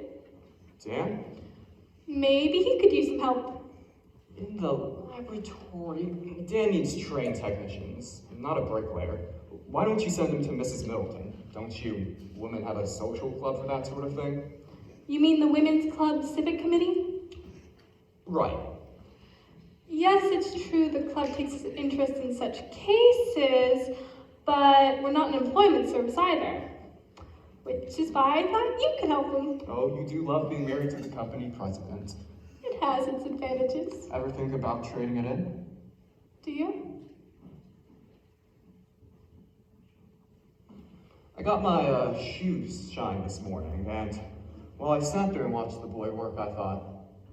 Dan? Maybe he could use some help. In the laboratory? Dan needs trained technicians, not a bricklayer. Why don't you send him to Mrs. Middleton? Don't you women have a social club for that sort of thing? You mean the Women's Club Civic Committee? Right. Yes, it's true the club takes interest in such cases, but we're not an employment service either. Which is why I thought you could help him. Oh, you do love being married to the company president. It has its advantages. Ever think about trading it in? Do you? I got my shoes shined this morning, and while I sat there and watched the boy work, I thought,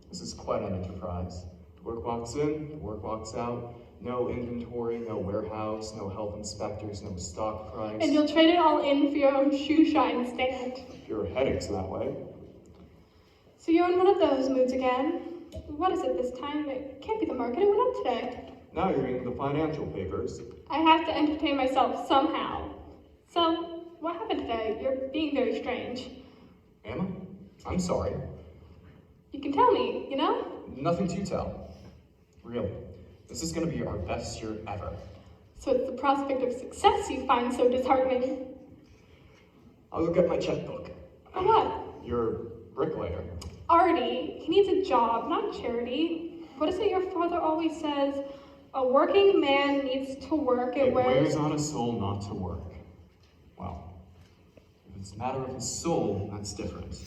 this is quite an enterprise. Work walks in, work walks out, no inventory, no warehouse, no health inspectors, no stock price. And you'll trade it all in for your own shoe shine stand. Pure headaches that way. So you're in one of those moods again. What is it this time? It can't be the market, it went up today. Now you're reading the financial papers. I have to entertain myself somehow. So, what happened today? You're being very strange. Am I? I'm sorry. You can tell me, you know? Nothing to tell. Really. This is going to be our best year ever. So it's the prospect of success you find so disheartening. I'll go get my checkbook. For what? Your bricklayer. Artie, he needs a job, not charity. What is it your father always says? A working man needs to work. It wears on a soul not to work. Well, if it's a matter of his soul, that's different.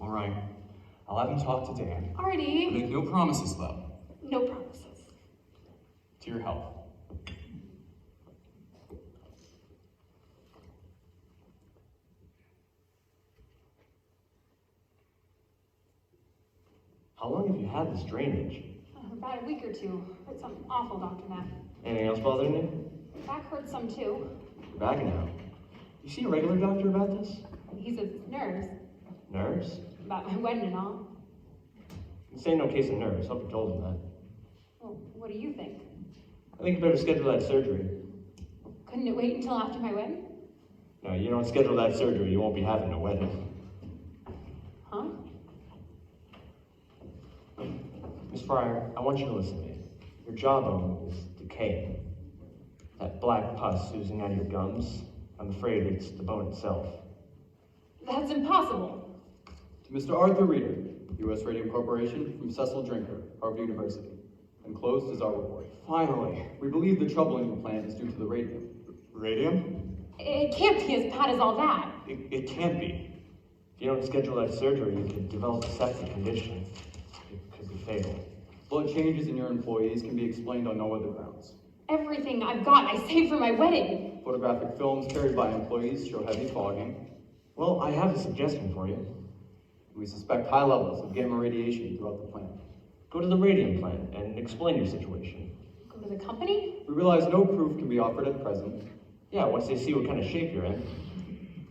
All right. I'll have him talk to Dan. Artie. Make no promises, though. No promises. To your health. How long have you had this drainage? About a week or two. Hurt something awful, Dr. Matt. Anything else bothering you? Back hurts some too. You're back now. You see a regular doctor about this? He's a nurse. Nerves? About my wedding and all. This ain't no case of nerves. Hope you told him that. Well, what do you think? I think you better schedule that surgery. Couldn't it wait until after my wedding? No, you don't schedule that surgery, you won't be having a wedding. Huh? Miss Fryer, I want you to listen to me. Your jawbone is decaying. That black pus oozing out of your gums, I'm afraid it's the bone itself. That's impossible. To Mr. Arthur Reeder, U.S. Radium Corporation, from Cecil Drinker, Harvard University. Enclosed is our report. Finally. We believe the trouble in your plant is due to the radium. Radium? It can't be as bad as all that. It can't be. If you don't schedule that surgery, you could develop a septic condition. It could be fatal. Blood changes in your employees can be explained on no other grounds. Everything I've got, I saved for my wedding. Photographic films carried by employees show heavy fogging. Well, I have a suggestion for you. We suspect high levels of gamma radiation throughout the plant. Go to the radium plant and explain your situation. Go to the company? We realize no proof can be offered at present. Yeah, once they see what kind of shape you're in.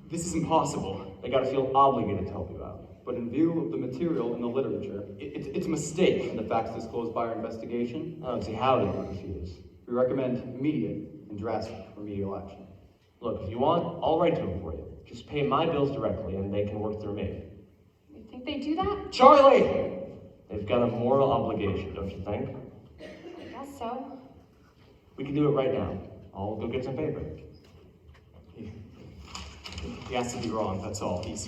This is impossible. They gotta feel obligated to help you out. But in view of the material in the literature, it's a mistake. And the facts disclosed by our investigation, I don't see how they would refuse. we recommend immediate and drastic remedial action. Look, if you want, I'll write to them for you. Just pay my bills directly and they can work through me. You think they do that? Charlie! They've got a moral obligation, don't you think? I guess so. We can do it right now. I'll go get some paper. He has to be wrong, that's all. He's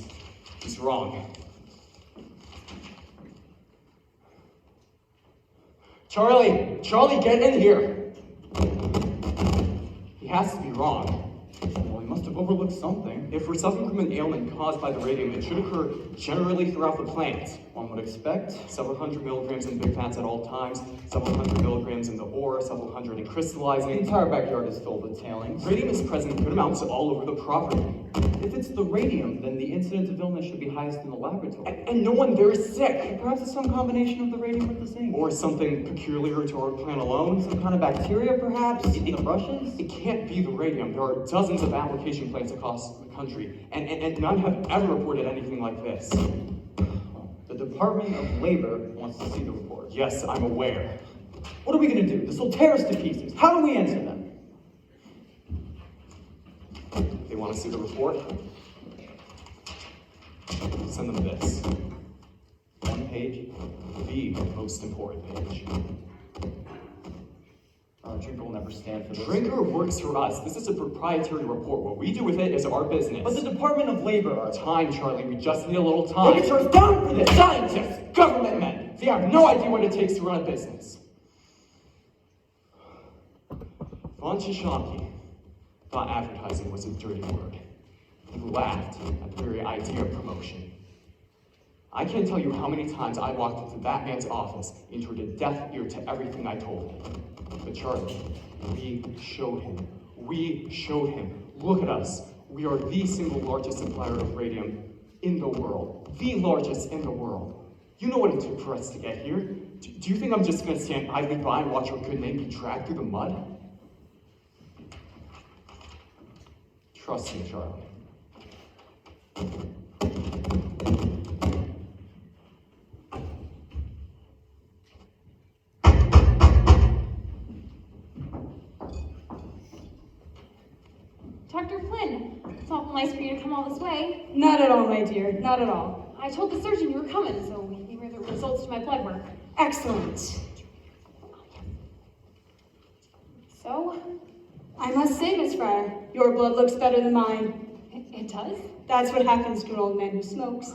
wrong. Charlie! Charlie, get in here! He has to be wrong. Well, he must have overlooked something. If we're suffering from an ailment caused by the radium, it should occur generally throughout the plant. One would expect. Several hundred milligrams in big fats at all times, several hundred milligrams in the ore, several hundred in crystallizing. The entire backyard is filled with tailings. Radium is present in good amounts all over the property. If it's the radium, then the incidence of illness should be highest in the laboratory. And no one there is sick. Perhaps it's some combination of the radium with the zinc. Or something peculiar to our plant alone. Some kind of bacteria, perhaps, in the brushes? It can't be the radium. There are dozens of application plants across the country, and none have ever reported anything like this. The Department of Labor wants to see the report. Yes, I'm aware. What are we going to do? This will tear us to pieces. How do we answer them? They want to see the report? Send them this. One page, the most important page. Drinker will never stand for this. Drinker works for us. This is a proprietary report. What we do with it is our business. But the Department of Labor are... Time, Charlie. We just need a little time. Ligatures down for this! Scientists! Government men! They have no idea what it takes to run a business. Von Shishaki thought advertising was a dirty word. He laughed at the very idea of promotion. I can't tell you how many times I walked into that man's office and turned a deaf ear to everything I told him. But Charlie, we showed him. Look at us. We are the single largest supplier of radium in the world. The largest in the world. You know what it took for us to get here? Do you think I'm just going to stand idly by and watch our good name be dragged through the mud? Trust me, Charlie. Dr. Flynn, it's awful nice for you to come all this way. Not at all, my dear, not at all. I told the surgeon you were coming, so here are the results to my blood work. Excellent. So? I must say, Miss Fryer, your blood looks better than mine. It does? That's what happens to an old man who smokes.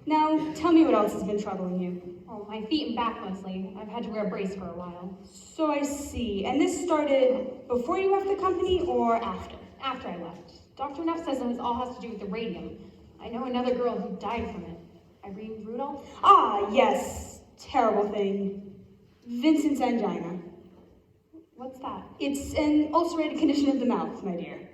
Now, tell me what else has been troubling you. Oh, my feet and back mostly. I've had to wear a brace for a while. So I see. And this started before you left the company or after? After I left. Dr. Neff says this all has to do with the radium. I know another girl who died from it. Irene Rudolph? Ah, yes. Terrible thing. Vincent's angina. What's that? It's an ulcerated condition of the mouth, my dear.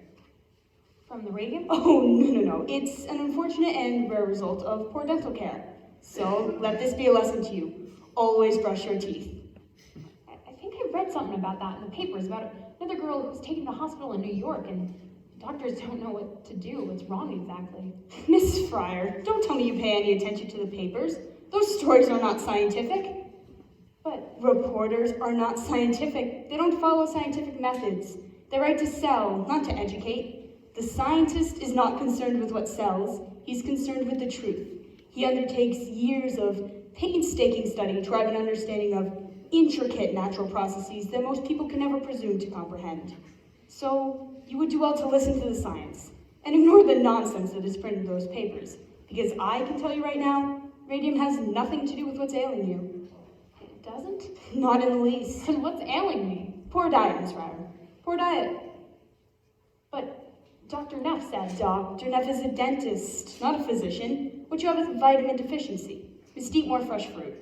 From the radium? Oh, no. It's an unfortunate and rare result of poor dental care. So let this be a lesson to you. Always brush your teeth. I think I read something about that in the papers, about another girl who was taken to the hospital in New York, and doctors don't know what to do, what's wrong exactly. Miss Fryer, don't tell me you pay any attention to the papers. Those stories are not scientific. But reporters are not scientific. They don't follow scientific methods. They write to sell, not to educate. The scientist is not concerned with what sells. He's concerned with the truth. He undertakes years of painstaking study to arrive at an understanding of intricate natural processes that most people can never presume to comprehend. So you would do well to listen to the science and ignore the nonsense that is printed in those papers. Because I can tell you right now, radium has nothing to do with what's ailing you. It doesn't? Not in the least. And what's ailing me? Poor diet, Miss Fryer. Poor diet. But Dr. Neff said... Dr. Neff is a dentist, not a physician. What you have is vitamin deficiency. Just eat more fresh fruit.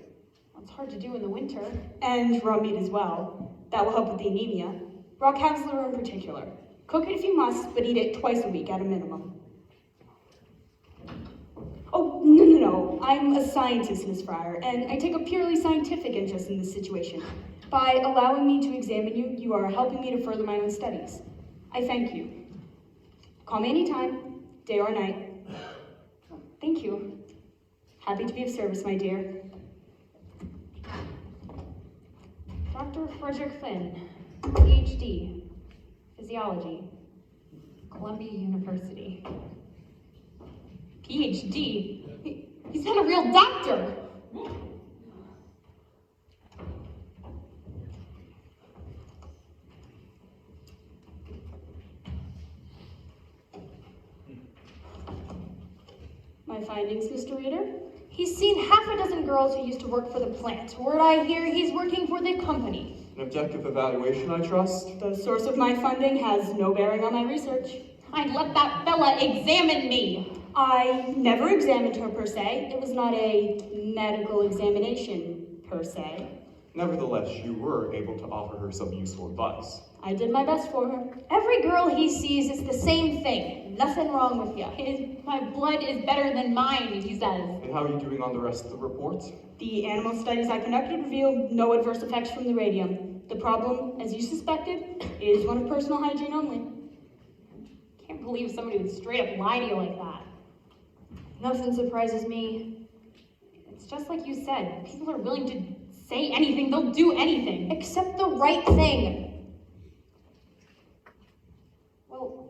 Well, it's hard to do in the winter. And raw meat as well. That will help with the anemia. Raw calf's liver in particular. Cook it if you must, but eat it twice a week at a minimum. Oh, no. I'm a scientist, Miss Fryer, and I take a purely scientific interest in this situation. By allowing me to examine you, you are helping me to further my own studies. I thank you. Call me anytime, day or night. Thank you. Happy to be of service, my dear. Dr. Frederick Flynn, PhD, Physiology, Columbia University. PhD? He's not a real doctor! My findings, Mr. Reader? He's seen half a dozen girls who used to work for the plant. Word I hear, he's working for the company. An objective evaluation, I trust? The source of my funding has no bearing on my research. I'd let that fella examine me. I never examined her per se. It was not a medical examination per se. Nevertheless, you were able to offer her some useful advice. I did my best for her. Every girl he sees is the same thing. Nothing wrong with you. My blood is better than mine, he says. And how are you doing on the rest of the report? The animal studies I conducted revealed no adverse effects from the radium. The problem, as you suspected, is one of personal hygiene only. Can't believe somebody would straight up lie to you like that. Nothing surprises me. It's just like you said. People are willing to say anything. They'll do anything. Except the right thing. Well,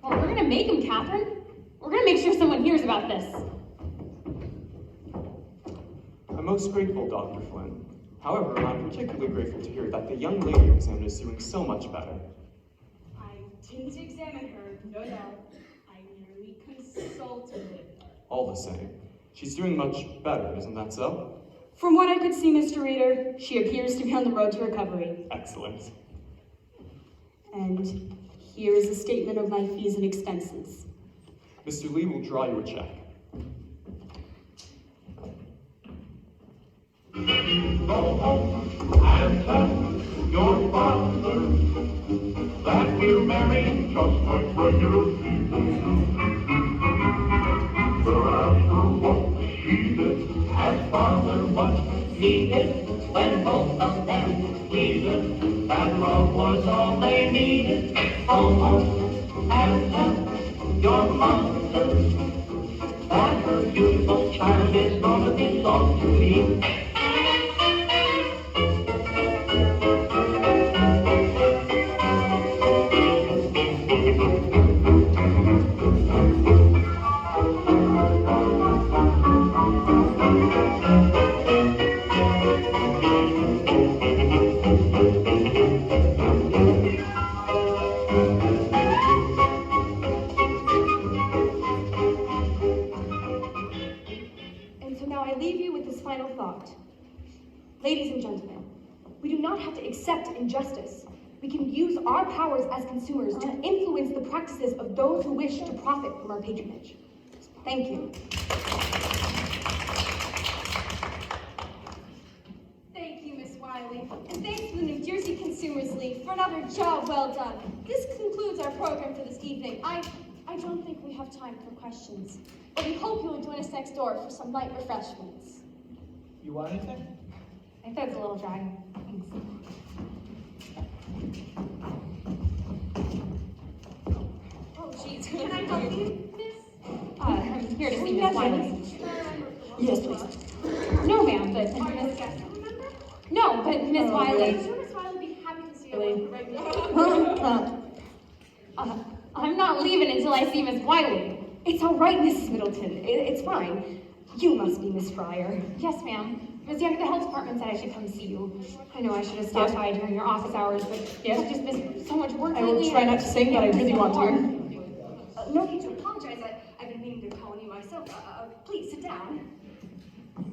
we're gonna make him, Catherine. We're We're gonna make sure someone hears about this. I'm most grateful, Dr. Flynn. However, I'm particularly grateful to hear that the young lady you examined is doing so much better. I didn't examine her, no. I merely consulted with her. All the same, she's doing much better, isn't that so? From what I could see, Mr. Reader, she appears to be on the road to recovery. Excellent. And here is a statement of my fees and expenses. Mr. Lee will draw you a check. Go home and tell your father that we're married just like regular people do. But after what she did, as father what he did, when both of them pleaded that love was all they needed. Go home and tell your mother that her beautiful child is gonna belong to me. Ladies and gentlemen, we do not have to accept injustice. We can use our powers as consumers to influence the practices of those who wish to profit from our patronage. Thank you. Thank you, Miss Wiley, and thanks to the New Jersey Consumers League for another job well done. This concludes our program for this evening. I don't think we have time for questions, but we hope you'll join us next door for some light refreshments. You want anything? I think that's a little dry. Thanks. Oh, jeez. Can I help you, Miss? I'm here to see Miss Wiley. Yes, please. No, ma'am, but Are you a Miss... guest, remember? No, but Miss Wiley... I'm sure Miss Wiley would be happy to see you on the regular. I'm not leaving until I see Miss Wiley. It's all right, Mrs. Middleton. It's fine. You must be Miss Fryer. Yes, ma'am. Ms. Young at the health department said I should come see you. I know I should have stopped by during your office hours, but I've just missed so much work I will lately try and not to sing, but I really want to. No need to apologize. I've been meaning to call on you myself. Please sit down.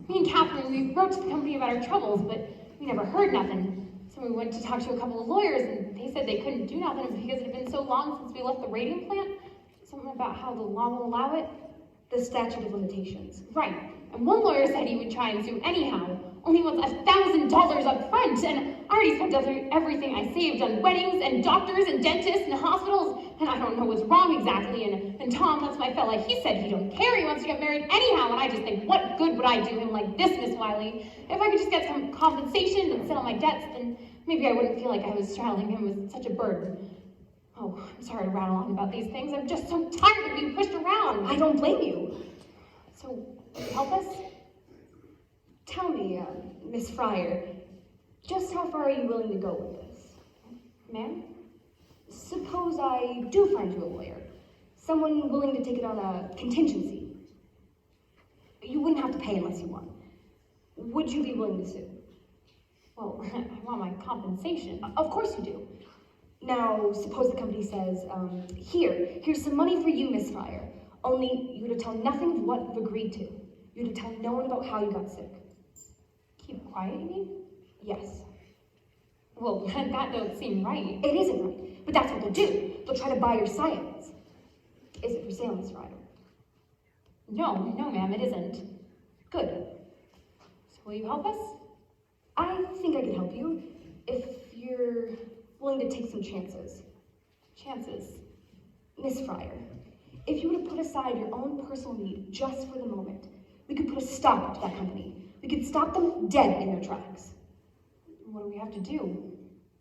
Me and Catherine, we wrote to the company about our troubles, but we never heard nothing. So we went to talk to a couple of lawyers, and they said they couldn't do nothing because it had been so long since we left the radium plant. Something about how the law will allow it. The statute of limitations. Right. And one lawyer said he would try and sue anyhow, only wants $1,000 up front, and I already spent everything I saved on weddings and doctors and dentists and hospitals, and I don't know what's wrong exactly, and Tom, that's my fella, he said he don't care, he wants to get married anyhow, and I just think, what good would I do him like this, Miss Wiley? If I could just get some compensation and settle my debts, then maybe I wouldn't feel like I was straddling him with such a burden. Oh, I'm sorry to rattle on about these things, I'm just so tired of being pushed around. I don't blame you. So, will you help us? Tell me, Miss Fryer, just how far are you willing to go with this? Ma'am? Suppose I do find you a lawyer, someone willing to take it on a contingency. You wouldn't have to pay unless you want. Would you be willing to sue? Well, I want my compensation. Of course you do. Now, suppose the company says, here's some money for you, Miss Fryer. Only you're to tell nothing of what you've agreed to. You're to tell no one about how you got sick. Keep quiet, you mean? Yes. Well, that don't seem right. It isn't right, but that's what they'll do. They'll try to buy your silence. Is it for sale, Miss Fryer? No, ma'am, it isn't. Good. So will you help us? I think I can help you if you're willing to take some chances. Chances? Miss Fryer, if you were to put aside your own personal need just for the moment, we could put a stop to that company. We could stop them dead in their tracks. What do we have to do?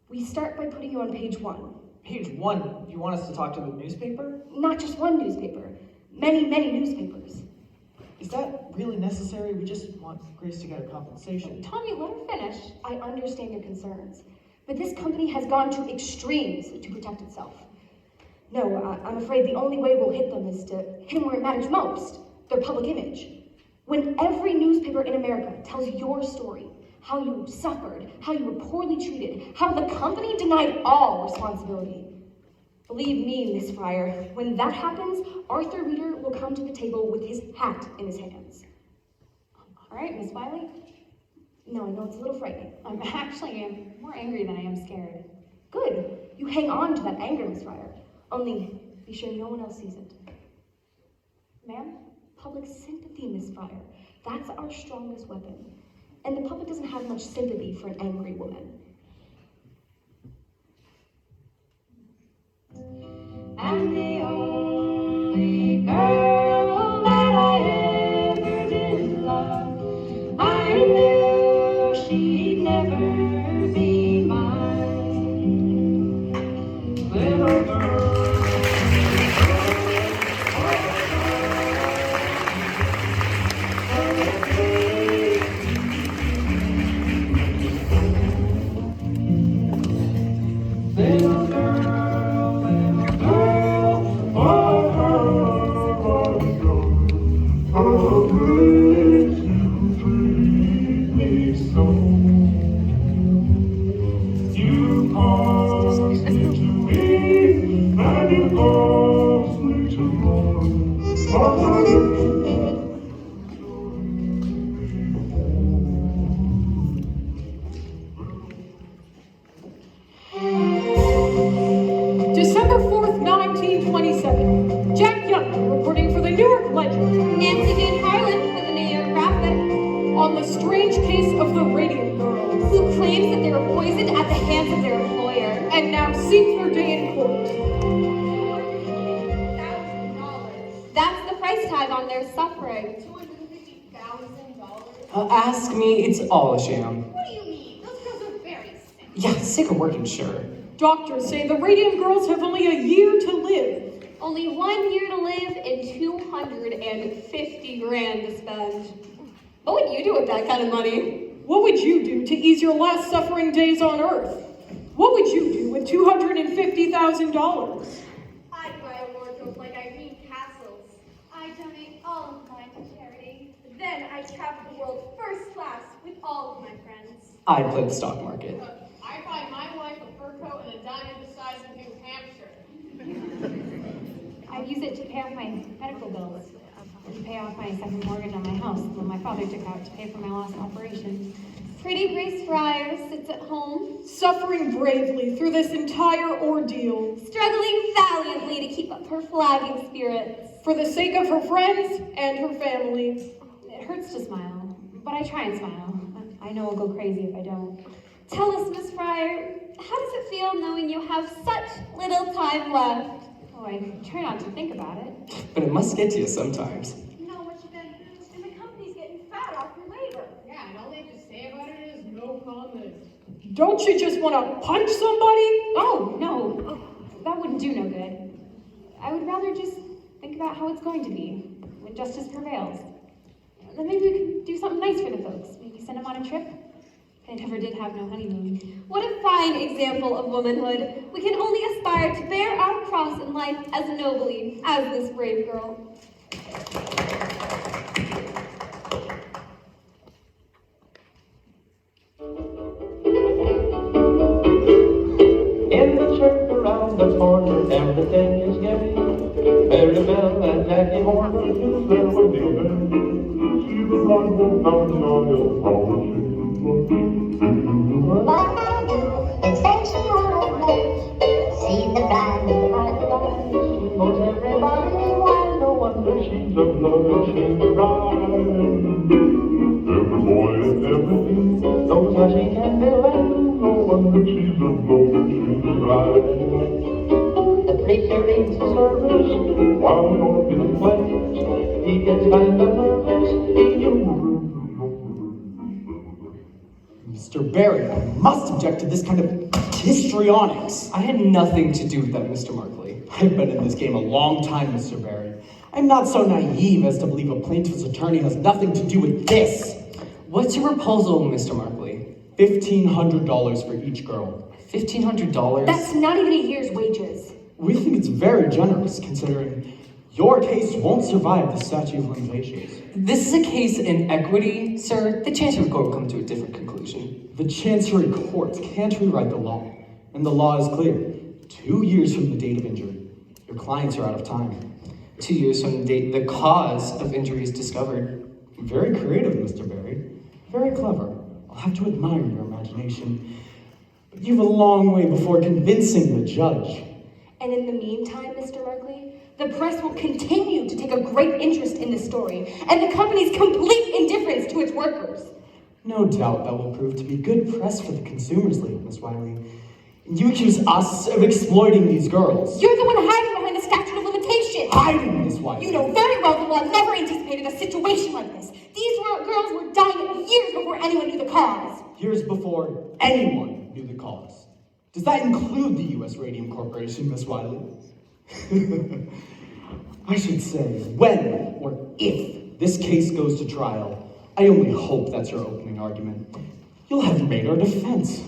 We start by putting you on page 1. Page 1? You want us to talk to the newspaper? Not just one newspaper. Many, many newspapers. Is that really necessary? We just want Grace to get her compensation. Tommy, let her finish. I understand your concerns, but this company has gone to extremes to protect itself. No, I'm afraid the only way we'll hit them is to hit them where it matters most, their public image. When every newspaper in America tells your story, how you suffered, how you were poorly treated, how the company denied all responsibility. Believe me, Miss Fryer, when that happens, Arthur Reeder will come to the table with his hat in his hands. All right, Miss Wiley. No, I know it's a little frightening. I'm actually more angry than I am scared. Good. You hang on to that anger, Miss Fryer. Only be sure no one else sees it. Ma'am, public sympathy, Miss Fryer. That's our strongest weapon. And the public doesn't have much sympathy for an angry woman. I'm the only girl that I ever did love. I knew she'd never be mine. Little girl. Little girl, little girl, how could you treat me so? You caused me to weep, and you caused me to mourn. December 4th, 1927. Jack Young reporting for the New York Legend. Nancy Jane Harlan for the New York Graphic. On the strange case of the Radium girls. Who claims that they were poisoned at the hands of their employer. And now seek their day in court. That's the price tag on their suffering. $250,000? Ask me, it's all a sham. What do you mean? Those girls are very sick. Yeah, sick of working, sure. Doctors say the Radium girls have only a year to live. Only 1 year to live and 250 grand to spend. What would you do with that kind of money? What would you do to ease your last suffering days on Earth? What would you do with $250,000? I'd buy a wardrobe like Irene Castle's. I'd donate all of mine to charity. Then I'd travel the world first class with all of my friends. I'd play the stock market. I buy my wife a fur coat and a diamond the size of New Hampshire. I'd use it to pay off my medical bills. And pay off my second mortgage on my house that my father took out to pay for my last operation. Pretty Grace Fryer sits at home, suffering bravely through this entire ordeal, struggling valiantly to keep up her flagging spirits. For the sake of her friends and her family. It hurts to smile, but I try and smile. I know I'll go crazy if I don't. Tell us, Miss Fryer, how does it feel knowing you have such little time left? Oh, I try not to think about it. But it must get to you sometimes. You know what you've been through, and the company's getting fat off your labor. Yeah, and all they have to say about it is no comment. Don't you just want to punch somebody? Oh, no. That wouldn't do no good. I would rather just think about how it's going to be when justice prevails. Then maybe we could do something nice for the folks. Maybe send them on a trip. They never did have no honeymoon. What a fine example of womanhood. We can only aspire to bear our cross in life as nobly as this brave girl. In the church around the corner, everything is gay. Mary Bell and Jackie Moore, you there with you there. See the blonde wolf down the aisle, how she See the bride, she knows everybody. Why, no wonder she's a blushing bride. Every boy and everything knows how she can be well. No wonder she's a blushing bride. The preacher reads the service while the organ plays. He gets kind of nervous. Mr. Barry, I must object to this kind of histrionics. I had nothing to do with that, Mr. Markley. I've been in this game a long time, Mr. Barry. I'm not so naive as to believe a plaintiff's attorney has nothing to do with this. What's your proposal, Mr. Markley? $1,500 for each girl. $1,500? That's not even a year's wages. We think it's very generous, considering your case won't survive the statute of limitations. This is a case in equity, sir. The Chancery Court will come to a different conclusion. The Chancery Court can't rewrite the law, and the law is clear. 2 years from the date of injury, your clients are out of time. 2 years from the date the cause of injury is discovered. Very creative, Mr. Berry. Very clever. I'll have to admire your imagination. But you have a long way before convincing the judge. And in the meantime, Mr. Markley, the press will continue to take a great interest in this story, and the company's complete indifference to its workers. No doubt that will prove to be good press for the Consumers League, Miss Wiley. You accuse us of exploiting these girls. You're the one hiding behind the statute of limitations. Hiding, Miss Wiley. You know very well the law never anticipated a situation like this. These girls were dying years before anyone knew the cause. Years before anyone knew the cause. Does that include the U.S. Radium Corporation, Miss Wiley? I should say, when or if this case goes to trial, I only hope that's your opening argument. You'll have made our defense.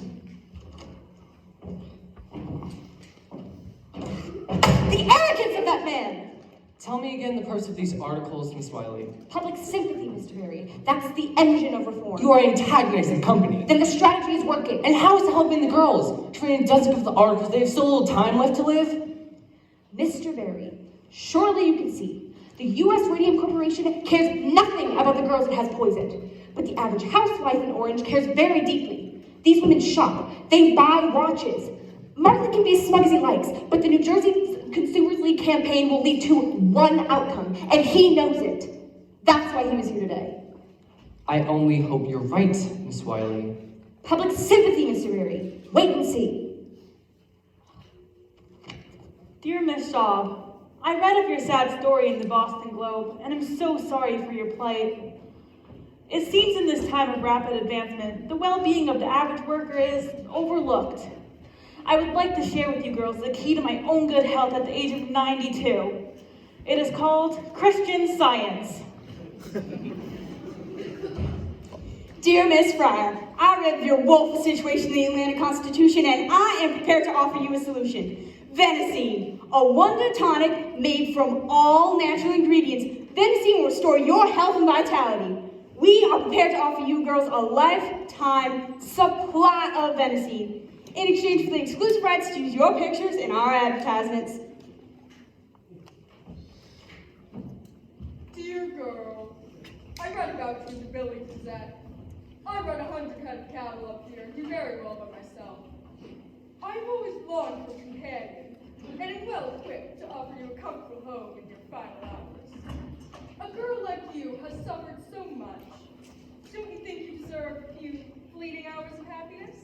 The arrogance of that man! Tell me again the purpose of these articles, Miss Wiley. Public sympathy, Mr. Berry. That's the engine of reform. You are antagonizing the company. Then the strategy is working. And how is it helping the girls? Training dozens of the articles, they have so little time left to live? Mr. Berry, surely you can see, the U.S. Radium Corporation cares nothing about the girls it has poisoned. But the average housewife in Orange cares very deeply. These women shop. They buy watches. Markley can be as smug as he likes, but the New Jersey Consumers League campaign will lead to one outcome, and he knows it. That's why he was here today. I only hope you're right, Miss Wiley. Public sympathy, Mr. Berry. Wait and see. Dear Miss Shaw, I read of your sad story in the Boston Globe, and I'm so sorry for your plight. It seems in this time of rapid advancement, the well-being of the average worker is overlooked. I would like to share with you girls the key to my own good health at the age of 92. It is called Christian Science. Dear Miss Fryer, I read of your woeful situation in the Atlanta Constitution, and I am prepared to offer you a solution. Venacine, a wonder tonic made from all natural ingredients. Venacine will restore your health and vitality. We are prepared to offer you girls a lifetime supply of Venacine in exchange for the exclusive rights to use your pictures in our advertisements. Dear girl, I read about you in the Billy Gazette. I run 100 head of cattle up here and do very well by myself. I've always longed for a companion, and am well equipped to offer you a comfortable home in your final hours. A girl like you has suffered so much. Don't you think you deserve a few fleeting hours of happiness?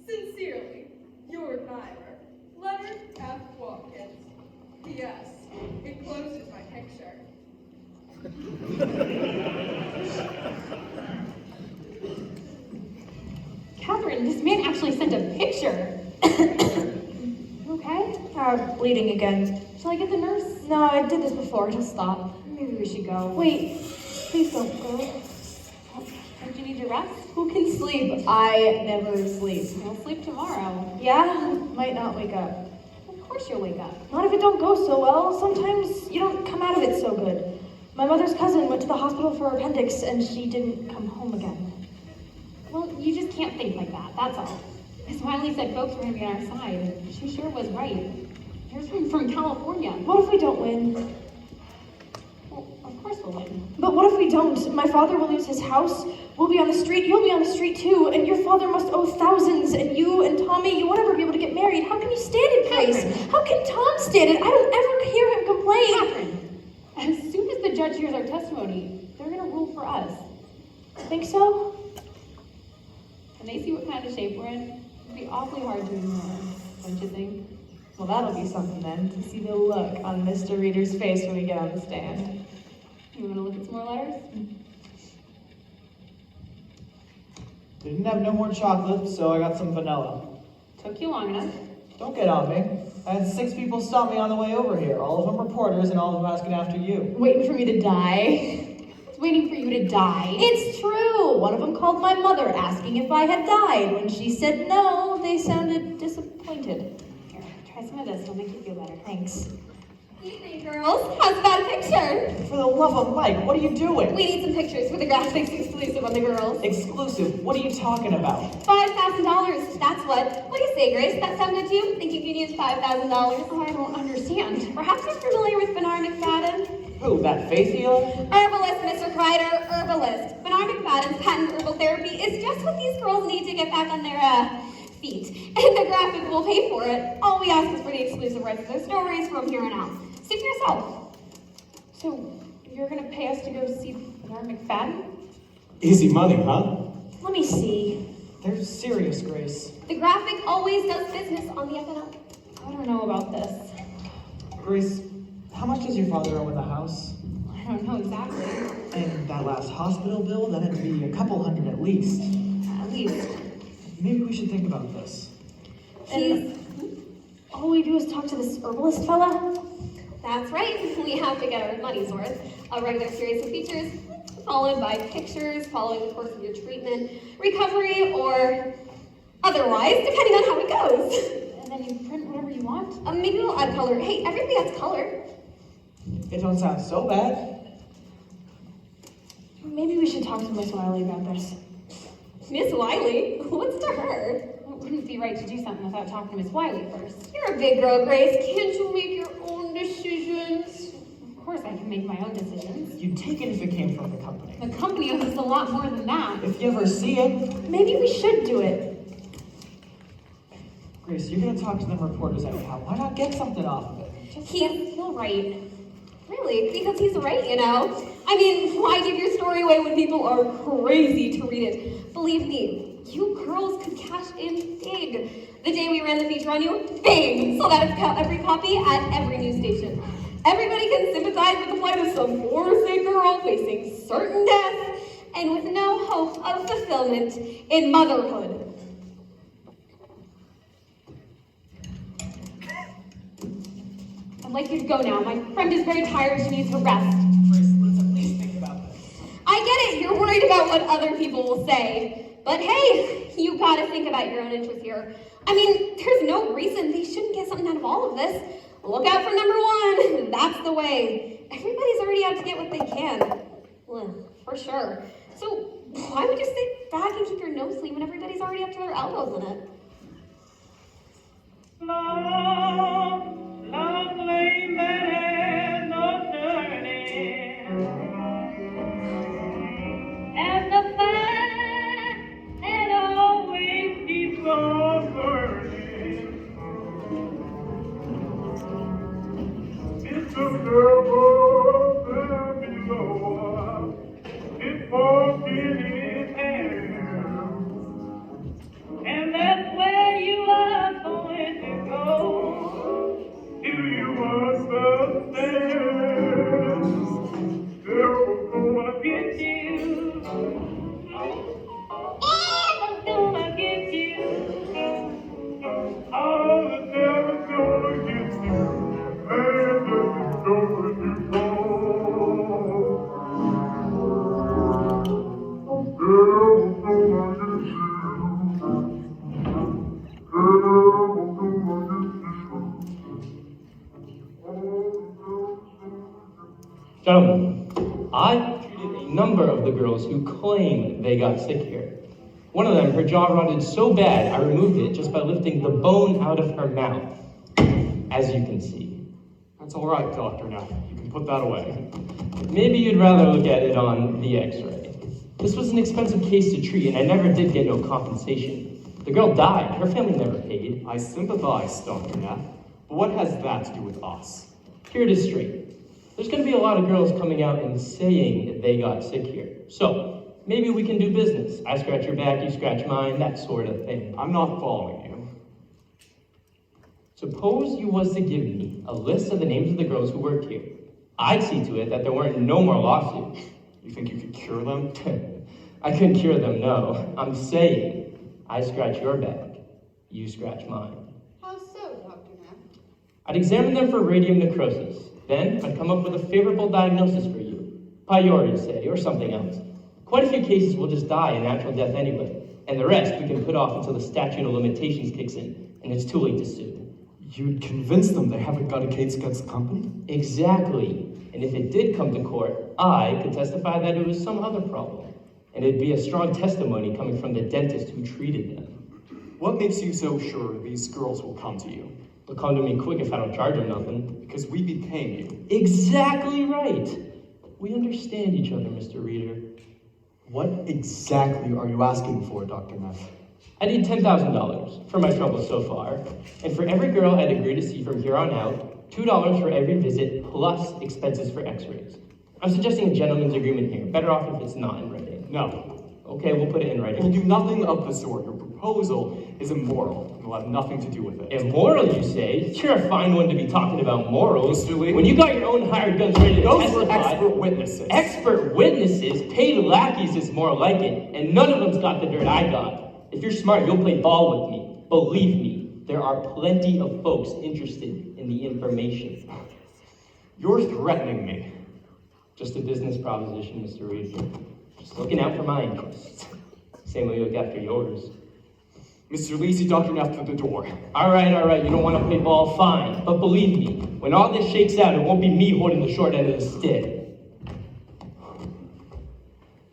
Sincerely, your admirer, Leonard F. Watkins. P.S. Encloses my picture. Catherine, this man actually sent a picture. Okay? Bleeding again. Shall I get the nurse? No, I did this before. Just stop. Maybe we should go. Wait, please don't go. Don't you need your rest? Who can sleep? I never sleep. You'll sleep tomorrow. Yeah? Might not wake up. Of course you'll wake up. Not if it don't go so well. Sometimes you don't come out of it so good. My mother's cousin went to the hospital for her appendix and she didn't come home again. Well, you just can't think like that, that's all. Miss Wiley said folks were going to be on our side, and she sure was right. Here's from California. What if we don't win? Well, of course we'll win. But what if we don't? My father will lose his house. We'll be on the street. You'll be on the street too. And your father must owe thousands. And you and Tommy, you won't ever be able to get married. How can you stand it, Grace? How can Tom stand it? I don't ever hear him complain. Catherine, as soon as the judge hears our testimony, they're going to rule for us. Think so? And they see what kind of shape we're in. It'd be awfully hard to ignore, don't you think? Well, that'll be something then, to see the look on Mr. Reader's face when we get on the stand. You want to look at some more letters? They didn't have no more chocolate, so I got some vanilla. Took you long enough. Don't get on me. I had 6 people stop me on the way over here. All of them reporters and all of them asking after you. Waiting for me to die. Waiting for you to die. It's true. One of them called my mother asking if I had died. When she said no, they sounded disappointed. Here, try Try some of this, it'll make you feel better. Thanks. Evening, girls. How's about a picture? For the love of Mike, what are you doing? We need some pictures for the graphics exclusive on the girls. Exclusive? What are you talking about? $5,000, that's what. What do you say, Grace? That sound good to you? Think you can use $5,000? Oh, I don't understand. Perhaps you're familiar with Bernard McFadden? Who, that faith healer? Herbalist, Mr. Kreider, herbalist. Bernard McFadden's patent herbal therapy is just what these girls need to get back on their, feet. And the graphic will pay for it. All we ask is for the exclusive rights to their stories from here on out. See for yourself. So, you're gonna pay us to go see Bernard McFadden? Easy money, huh? Let me see. They're serious, Grace. The graphic always does business on the F&O. I don't know about this. Grace, how much does your father owe in the house? I don't know exactly. And that last hospital bill, that had to be a couple hundred at least. At least. Maybe we should think about this. All we do is talk to this herbalist fella? That's right. We have to get our money's worth. A regular series of features, followed by pictures following the course of your treatment, recovery, or otherwise, depending on how it goes. And then you print whatever you want? Maybe we'll add color. Hey, everybody adds color. It don't sound so bad. Maybe we should talk to Miss Wiley about this. Miss Wiley? What's to her? It wouldn't be right to do something without talking to Miss Wiley first. You're a big girl, Grace. Can't you make your own decisions? Of course I can make my own decisions. You'd take it if it came from the company. The company owes us a lot more than that. If you ever see it. Maybe we should do it. Grace, you're gonna talk to them reporters anyhow. Why not get something off of it? He's right. Really? Because he's right, you know? I mean, why give your story away when people are crazy to read it? Believe me, you girls could cash in big. The day we ran the feature on you, bang! Sold out of every copy at every news station. Everybody can sympathize with the plight of some poor sick girl facing certain death and with no hope of fulfillment in motherhood. I'd like you to go now. My friend is very tired. She needs her rest. Grace, let's at least think about this. I get it. You're worried about what other people will say. But hey, you gotta think about your own interests here. I mean, there's no reason they shouldn't get something out of all of this. Look out for number one. That's the way. Everybody's already out to get what they can. Well, for sure. So why would you sit back and keep your nose clean when everybody's already up to their elbows in it? Long lane that has no turning, and the fire that always keeps on burning. It's the devil there below, it's walking in air, and that's where you are going to go. If you understand, devil's gonna get you. Devil's gonna get you. Oh, the devil's gonna get you. And devil's gonna get you. Devil's gonna get you. Devil's gonna get you. Gentlemen, I treated a number of the girls who claim they got sick here. One of them, her jaw rotted so bad, I removed it just by lifting the bone out of her mouth, as you can see. That's all right, Dr. Neff. You can put that away. Maybe you'd rather look at it on the x-ray. This was an expensive case to treat, and I never did get no compensation. The girl died. Her family never paid. I sympathize, Dr. Neff, but what has that to do with us? Here it is straight. There's going to be a lot of girls coming out and saying they got sick here. So, maybe we can do business. I scratch your back, you scratch mine, that sort of thing. I'm not following you. Suppose you was to give me a list of the names of the girls who worked here. I'd see to it that there weren't no more lawsuits. You think you could cure them? I couldn't cure them, no. I'm saying, I scratch your back, you scratch mine. How so, Dr. Neff? I'd examine them for radium necrosis. Then I'd come up with a favorable diagnosis for you. Priority, say, or something else. Quite a few cases will just die a natural death anyway, and the rest we can put off until the statute of limitations kicks in, and it's too late to sue. You'd convince them they haven't got a case against the company? Exactly. And if it did come to court, I could testify that it was some other problem. And it'd be a strong testimony coming from the dentist who treated them. What makes you so sure these girls will come to you? They'll come to me quick if I don't charge them nothing. Because we'd be paying you. Exactly right. We understand each other, Mr. Reader. What exactly are you asking for, Dr. Neff? I need $10,000 for my troubles so far. And for every girl I'd agree to see from here on out, $2 for every visit plus expenses for x-rays. I'm suggesting a gentleman's agreement here. Better off if it's not in writing. No. Okay, we'll put it in writing. We'll do nothing of the sort. Your proposal is immoral and will have nothing to do with it. Immoral, you say? You're a fine one to be talking about morals. Mr. Lee? When you got your own hired guns ready to Those testify... were expert witnesses. Expert witnesses? Paid lackeys is more like it, and none of them's got the dirt I got. If you're smart, you'll play ball with me. Believe me, there are plenty of folks interested in the information. You're threatening me. Just a business proposition, Mr. Reed. Just looking out for my interests. Same way you look after yours. Mr. Lee, see Dr. Neff through the door. All right, you don't want to play ball, fine. But believe me, when all this shakes out, it won't be me holding the short end of the stick.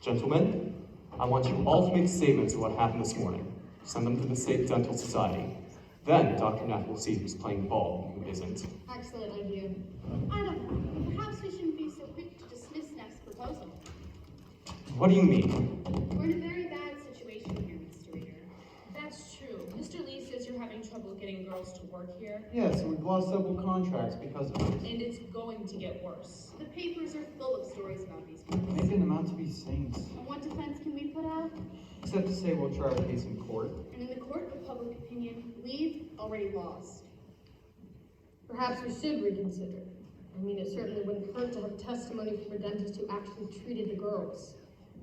Gentlemen, I want you all to make statements of what happened this morning. Send them to the State Dental Society. Then Dr. Neff will see who's playing ball and who isn't. Excellent idea. I don't know. Perhaps we shouldn't be so quick to dismiss Neff's proposal. What do you mean? We're in a very bad situation here, Mr. Reader. That's true. Mr. Lee says you're having trouble getting girls to work here, Yes, and we've lost several contracts because of it. and it's going to get worse. The papers are full of stories about these people. Making them out to be saints. And what defense can we put out? Except to say we'll try our case in court. And in the court of public opinion, we've already lost. Perhaps we should reconsider. I mean, it certainly wouldn't hurt to have testimony from a dentist who actually treated the girls.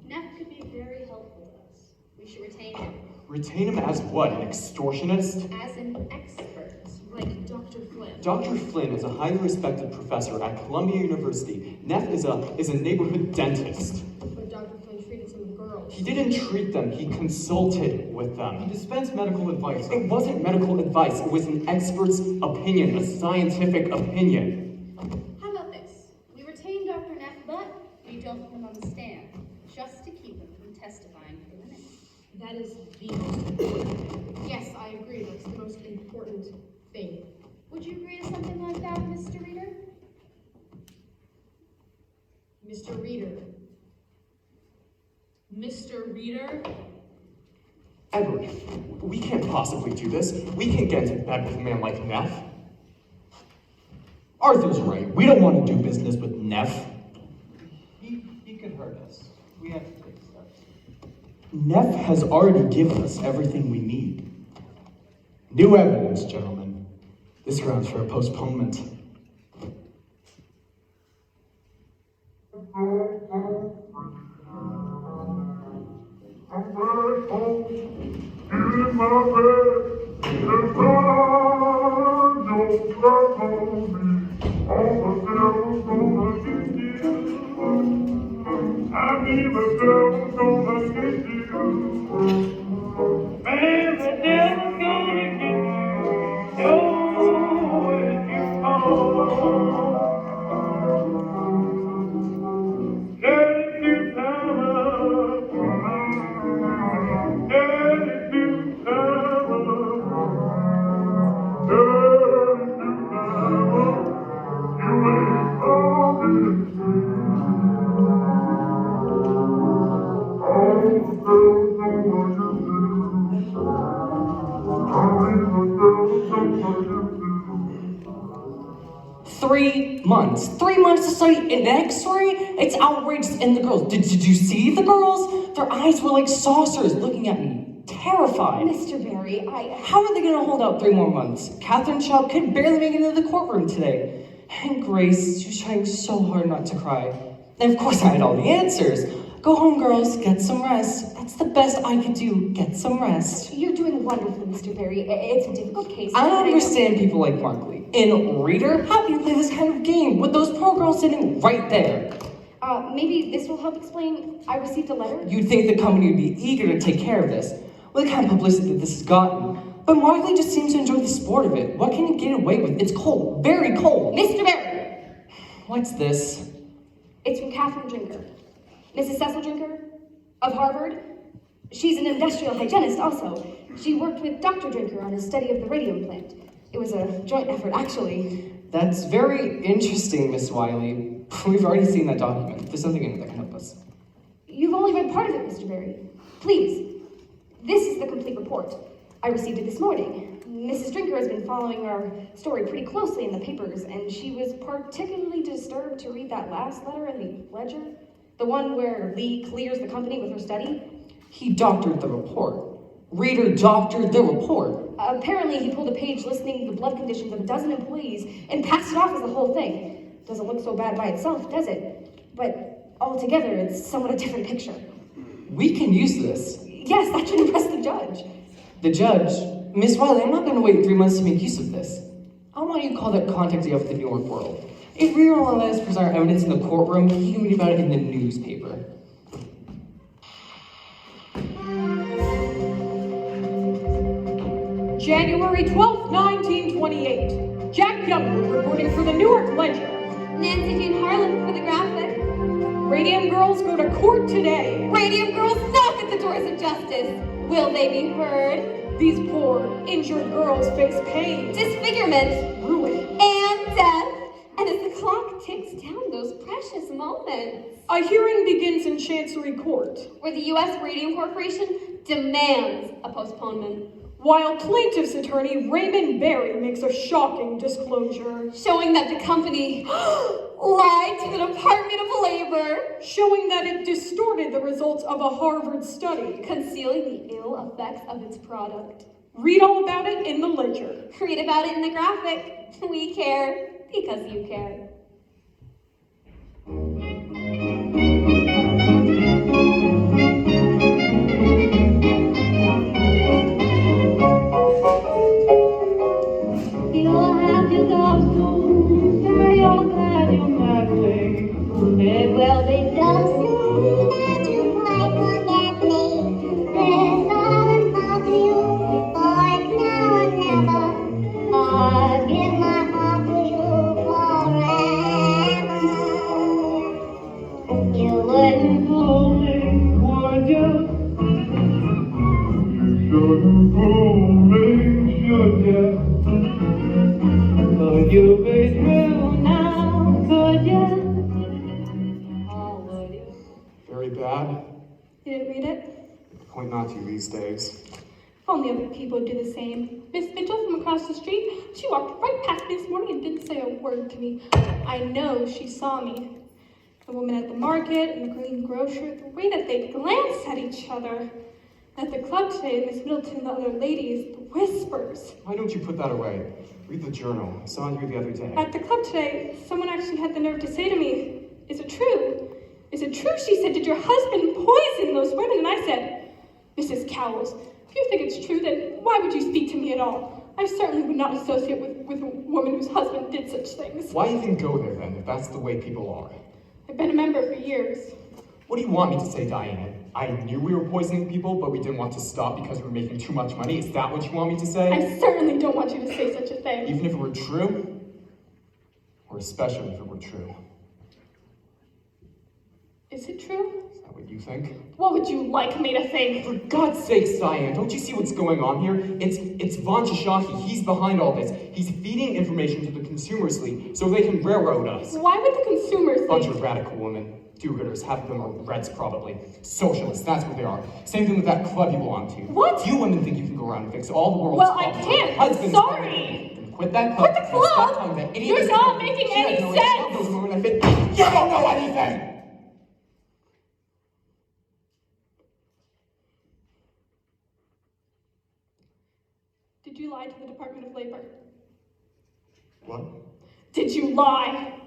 Neff could be very helpful to us. We should retain him. Retain him as what, an extortionist? As an expert. Like Dr. Flynn. Dr. Flynn is a highly respected professor at Columbia University. Neff is a neighborhood dentist. But Dr. Flynn treated some of the girls. He didn't treat them, he consulted with them. He dispensed medical advice. It wasn't medical advice, it was an expert's opinion, a scientific opinion. How about this? We retain Dr. Neff, but we don't put him on the stand, just to keep him from testifying for the minute. That is the most important. Yes, I agree. That's the most important thing. Would you agree to something like that, Mr. Reader? Mr. Reader. Mr. Reader? Edward, we can't possibly do this. We can't get into bed with a man like Neff. Arthur's right. We don't want to do business with Neff. He could hurt us. We have to take steps. Neff has already given us everything we need. New evidence, gentlemen. This grounds for a postponement. I'm back home, in my bed, the sun don't shine on me. All the devil's gonna get you. I mean, the devil's gonna get you. Man, the devil's gonna get you. Oh, when you come. Take your time. months. 3 months to study an X-ray? It's outrageous. And the girls, did you see the girls? Their eyes were like saucers looking at me, terrified. Mr. Barry, How are they going to hold out 3 more months? Catherine Shaw could barely make it into the courtroom today. And Grace, she was trying so hard not to cry. And of course I had all the answers. Go home, girls, get some rest. That's the best I could do, get some rest. You're doing wonderfully, Mr. Barry. It's a difficult case. I don't understand people like Markley. In Reader, how do you play this kind of game with those poor girls sitting right there? Maybe this will help explain. I received a letter. You'd think the company would be eager to take care of this. With the kind of publicity that this has gotten, But Markley just seems to enjoy the sport of it. What can he get away with? It's cold, very cold. Mr. Barry! What's this? It's from Catherine Drinker. Mrs. Cecil Drinker of Harvard. She's an industrial hygienist also. She worked with Dr. Drinker on his study of the radium plant. It was a joint effort, actually. That's very interesting, Miss Wiley. We've already seen that document. There's something in it that can help us. You've only read part of it, Mr. Barry. Please, this is the complete report. I received it this morning. Mrs. Drinker has been following our story pretty closely in the papers, and she was particularly disturbed to read that last letter in the ledger. The one where Lee clears the company with her study. He doctored the report. Reader doctored the report. Apparently, he pulled a page listing the blood conditions of a dozen employees and passed it off as the whole thing. Doesn't look so bad by itself, does it? But altogether, it's somewhat a different picture. We can use this. Yes, that should impress the judge. The judge? Miss Wiley, I'm not going to wait 3 months to make use of this. I want you to call that contact you have with the New York World. If we don't let us present our evidence in the courtroom, you can read about it in the newspaper. January 12th, 1928. Jack Youngwood reporting for the Newark Ledger. Nancy Jane Harlan for the Graphic. Radium girls go to court today. Radium girls knock at the doors of justice. Will they be heard? These poor, injured girls face pain, disfigurement, ruin, and death. And as the clock ticks down those precious moments, a hearing begins in Chancery Court, where the U.S. Radium Corporation demands a postponement. While plaintiff's attorney Raymond Berry makes a shocking disclosure, showing that the company lied to the Department of Labor, showing that it distorted the results of a Harvard study, concealing the ill effects of its product. Read all about it in the Ledger. Read about it in the Graphic. We care because you care. You'll have to go soon. Say you're glad you met me. It will be just soon that you might forget me. There's nothing up to you, for it's now or never. I'd give my heart to you forever. You wouldn't fool me, would you? You shouldn't fool me, should you? Could you be true now, could you? Oh, would you? Very bad. You didn't read it? Point not to these days. If only other people would do the same. Miss Mitchell from across the street, she walked right past me this morning and didn't say a word to me. I know she saw me. The woman at the market and the green grocer, the way that they glanced at each other. At the club today, Miss Middleton and the other ladies, the whispers. Why don't you put that away? Read the journal. I saw it here the other day. At the club today, someone actually had the nerve to say to me, "Is it true? Is it true?" She said, "Did your husband poison those women?" And I said, "Mrs. Cowles, if you think it's true, then why would you speak to me at all? I certainly would not associate with a woman whose husband did such things." Why even go there then, if that's the way people are? I've been a member for years. What do you want me to say, Diane? I knew we were poisoning people, but we didn't want to stop because we were making too much money. Is that what you want me to say? I certainly don't want you to say such a thing. Even if it were true? Or especially if it were true? Is it true? Is that what you think? What would you like me to think? For God's sakes, Diane, don't you see what's going on here? It's Von Shishaki. He's behind all this. He's feeding information to the consumers league so they can railroad us. Why would the consumers Bunch of radical women. Do-gooders, half of them are Reds probably. Socialists, that's what they are. Same thing with that club you belong to. What? You women think you can go around and fix all the world's Well, I problems. can't. Husbands, Sorry. Then quit that club. Quit the club? Stop telling that idiot You're not making any sense. You don't know anything! Did you lie to the Department of Labor? What? Did you lie?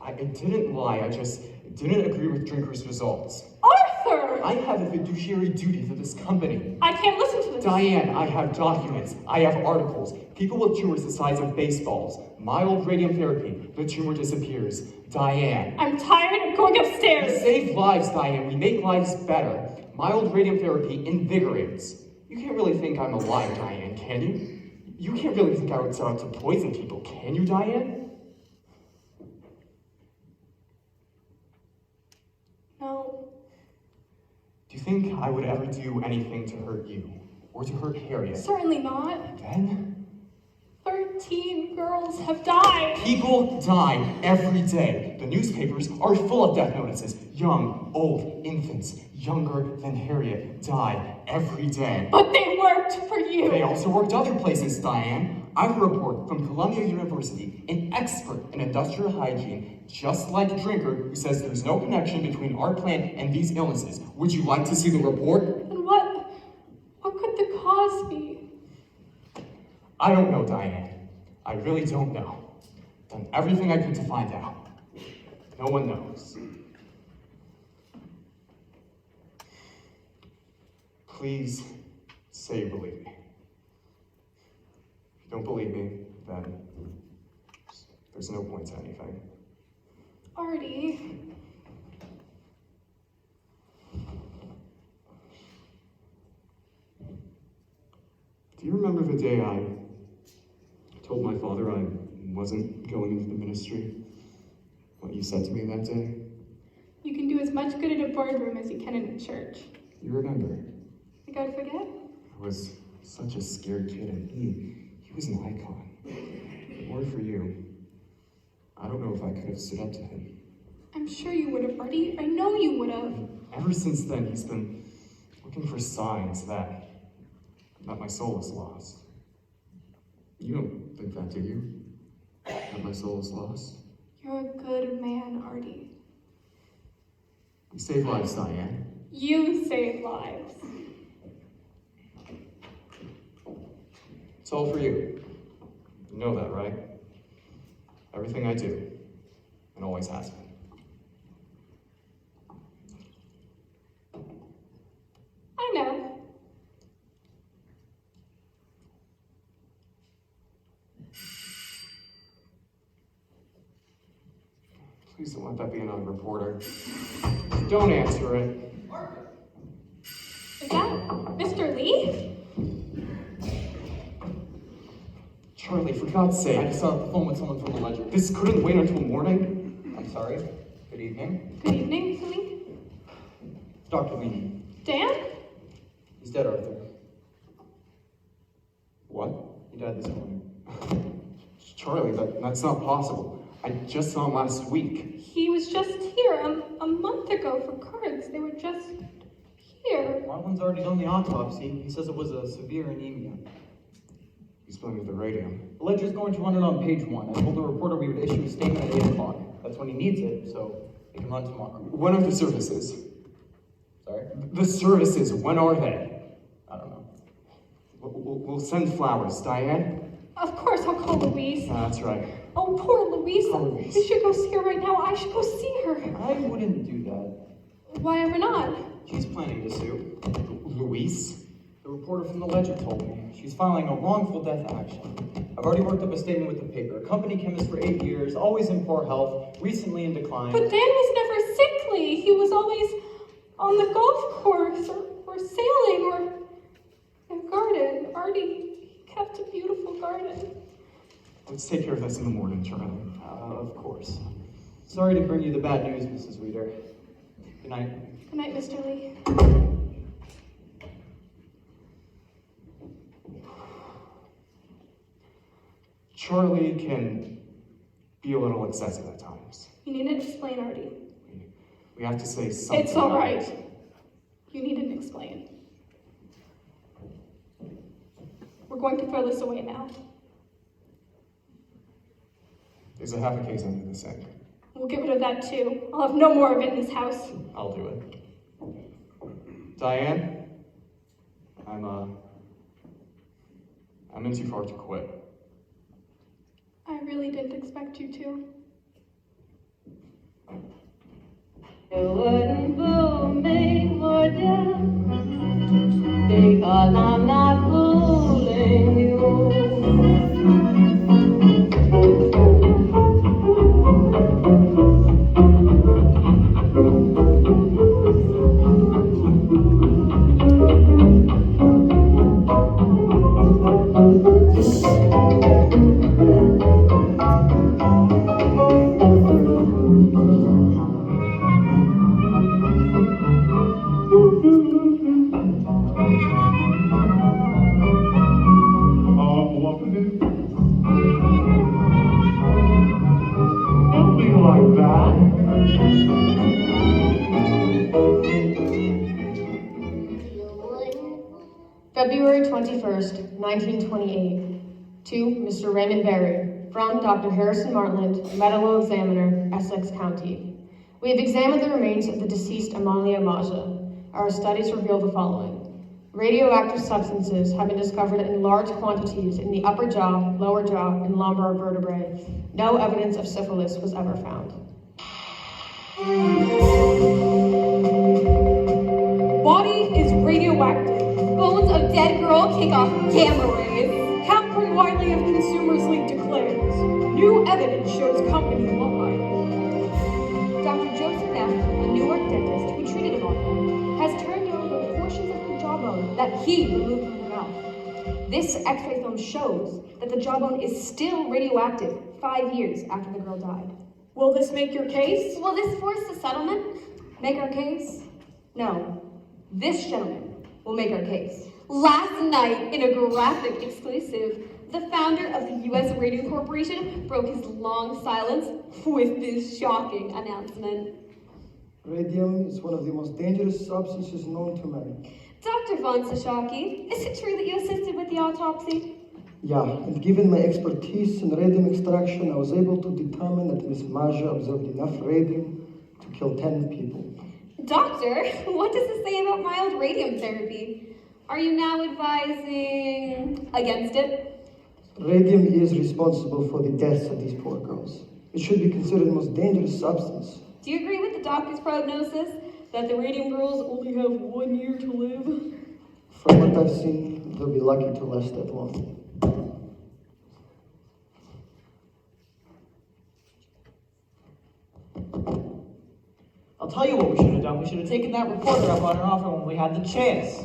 I didn't lie, I just didn't agree with Drinker's results. Arthur! I have a fiduciary duty to this company. I can't listen to this. Diane, I have documents, I have articles. People with tumors the size of baseballs. Mild radium therapy, the tumor disappears. Diane. I'm tired of going upstairs. We save lives, Diane. We make lives better. Mild radium therapy invigorates. You can't really think I'm alive, Diane, can you? You can't really think I would set out to poison people, can you, Diane? No. Do you think I would ever do anything to hurt you? Or to hurt Harriet? Certainly not. Then? 13 girls have died. People die every day. The newspapers are full of death notices. Young, old, infants, younger than Harriet die every day. But they worked for you. They also worked other places, Diane. I have a report from Columbia University, an expert in industrial hygiene, just like Drinker, who says there's no connection between our plant and these illnesses. Would you like to see the report? And what could the cause be? I don't know, Diane. I really don't know. Done everything I could to find out. No one knows. Please say you believe me. If you don't believe me, then there's no point to anything. Artie. Do you remember the day I told my father I wasn't going into the ministry? What you said to me that day? You can do as much good in a boardroom as you can in a church. You remember? Think I'd forget? I was such a scared kid, and he was an icon. More for you. I don't know if I could have stood up to him. I'm sure you would have, Artie. I know you would have. Ever since then, he's been looking for signs that my soul is lost. You don't think that, do you? That my soul is lost? You're a good man, Artie. You save lives, Diane. You save lives. It's all for you. You know that, right? Everything I do, and always has been. I know. Please don't let that be another reporter. Don't answer it. Is that Mr. Lee? Charlie, for God's sake. I just got off the phone with someone from the Ledger. This couldn't wait until morning? I'm sorry. Good evening. Good evening, Mr. Lee. Dr. Lee. Dan? He's dead, Arthur. What? He died this morning. Charlie, that's not possible. I just saw him last week. He was just here a month ago for cards. They were just here. Marlon's already done the autopsy. He says it was a severe anemia. He's playing with the radium. The Ledger's going to run it on page 1. I told the reporter we would issue a statement at 8 o'clock. That's when he needs it, so it can run tomorrow. When are the services? Sorry? The services, when are they? I don't know. We'll send flowers. Diane? Of course, I'll call Louise. That's right. Oh, poor Louise. Poor Louise. We should go see her right now. I should go see her. I wouldn't do that. Why ever not? She's planning to sue. Louise? The reporter from the Ledger told me. She's filing a wrongful death action. I've already worked up a statement with the paper. Company chemist for 8 years, always in poor health, recently in decline. But Dan was never sickly. He was always on the golf course or sailing or in a garden. Artie kept a beautiful garden. Let's take care of this in the morning, Charlie. Of course. Sorry to bring you the bad news, Mrs. Reader. Good night. Good night, Mr. Lee. Charlie can be a little excessive at times. You needn't explain, Artie. We have to say something. It's all right. You needn't explain. We're going to throw this away now. There's a half a case under the sink. We'll get rid of that too. I'll have no more of it in this house. I'll do it. Diane? I'm in too far to quit. I really didn't expect you to. You wouldn't fool me, would you? Because I'm not fooling you. February 21st, 1928, to Mr. Raymond Berry, from Dr. Harrison Martland, Medical Examiner, Essex County. We have examined the remains of the deceased Amalia Maja. Our studies reveal the following. Radioactive substances have been discovered in large quantities in the upper jaw, lower jaw, and lumbar vertebrae. No evidence of syphilis was ever found. Body is radioactive. Bones of dead girl kick off gamma rays. Catherine Wiley of Consumers League declares, new evidence shows company lied. Dr. Joseph Neff, a Newark dentist who treated Amalia, has turned over portions of her jawbone that he removed from her mouth. This X-ray film shows that the jawbone is still radioactive 5 years after the girl died. Will this make your case? Will this force a settlement? Make our case? No. This gentleman will make our case. Last night, in a graphic exclusive, the founder of the U.S. Radium Corporation broke his long silence with this shocking announcement. Radium is one of the most dangerous substances known to man. Dr. Von Sashaki, is it true that you assisted with the autopsy? Yeah, and given my expertise in radium extraction, I was able to determine that Miss Maja absorbed enough radium to kill 10 people. Doctor, what does this say about mild radium therapy? Are you now advising against it? Radium is responsible for the deaths of these poor girls. It should be considered the most dangerous substance. Do you agree with the doctor's prognosis that the radium girls only have 1 year to live? From what I've seen, they'll be lucky to last that long. I'll tell you what we should have done. We should have taken that reporter up on her offer when we had the chance.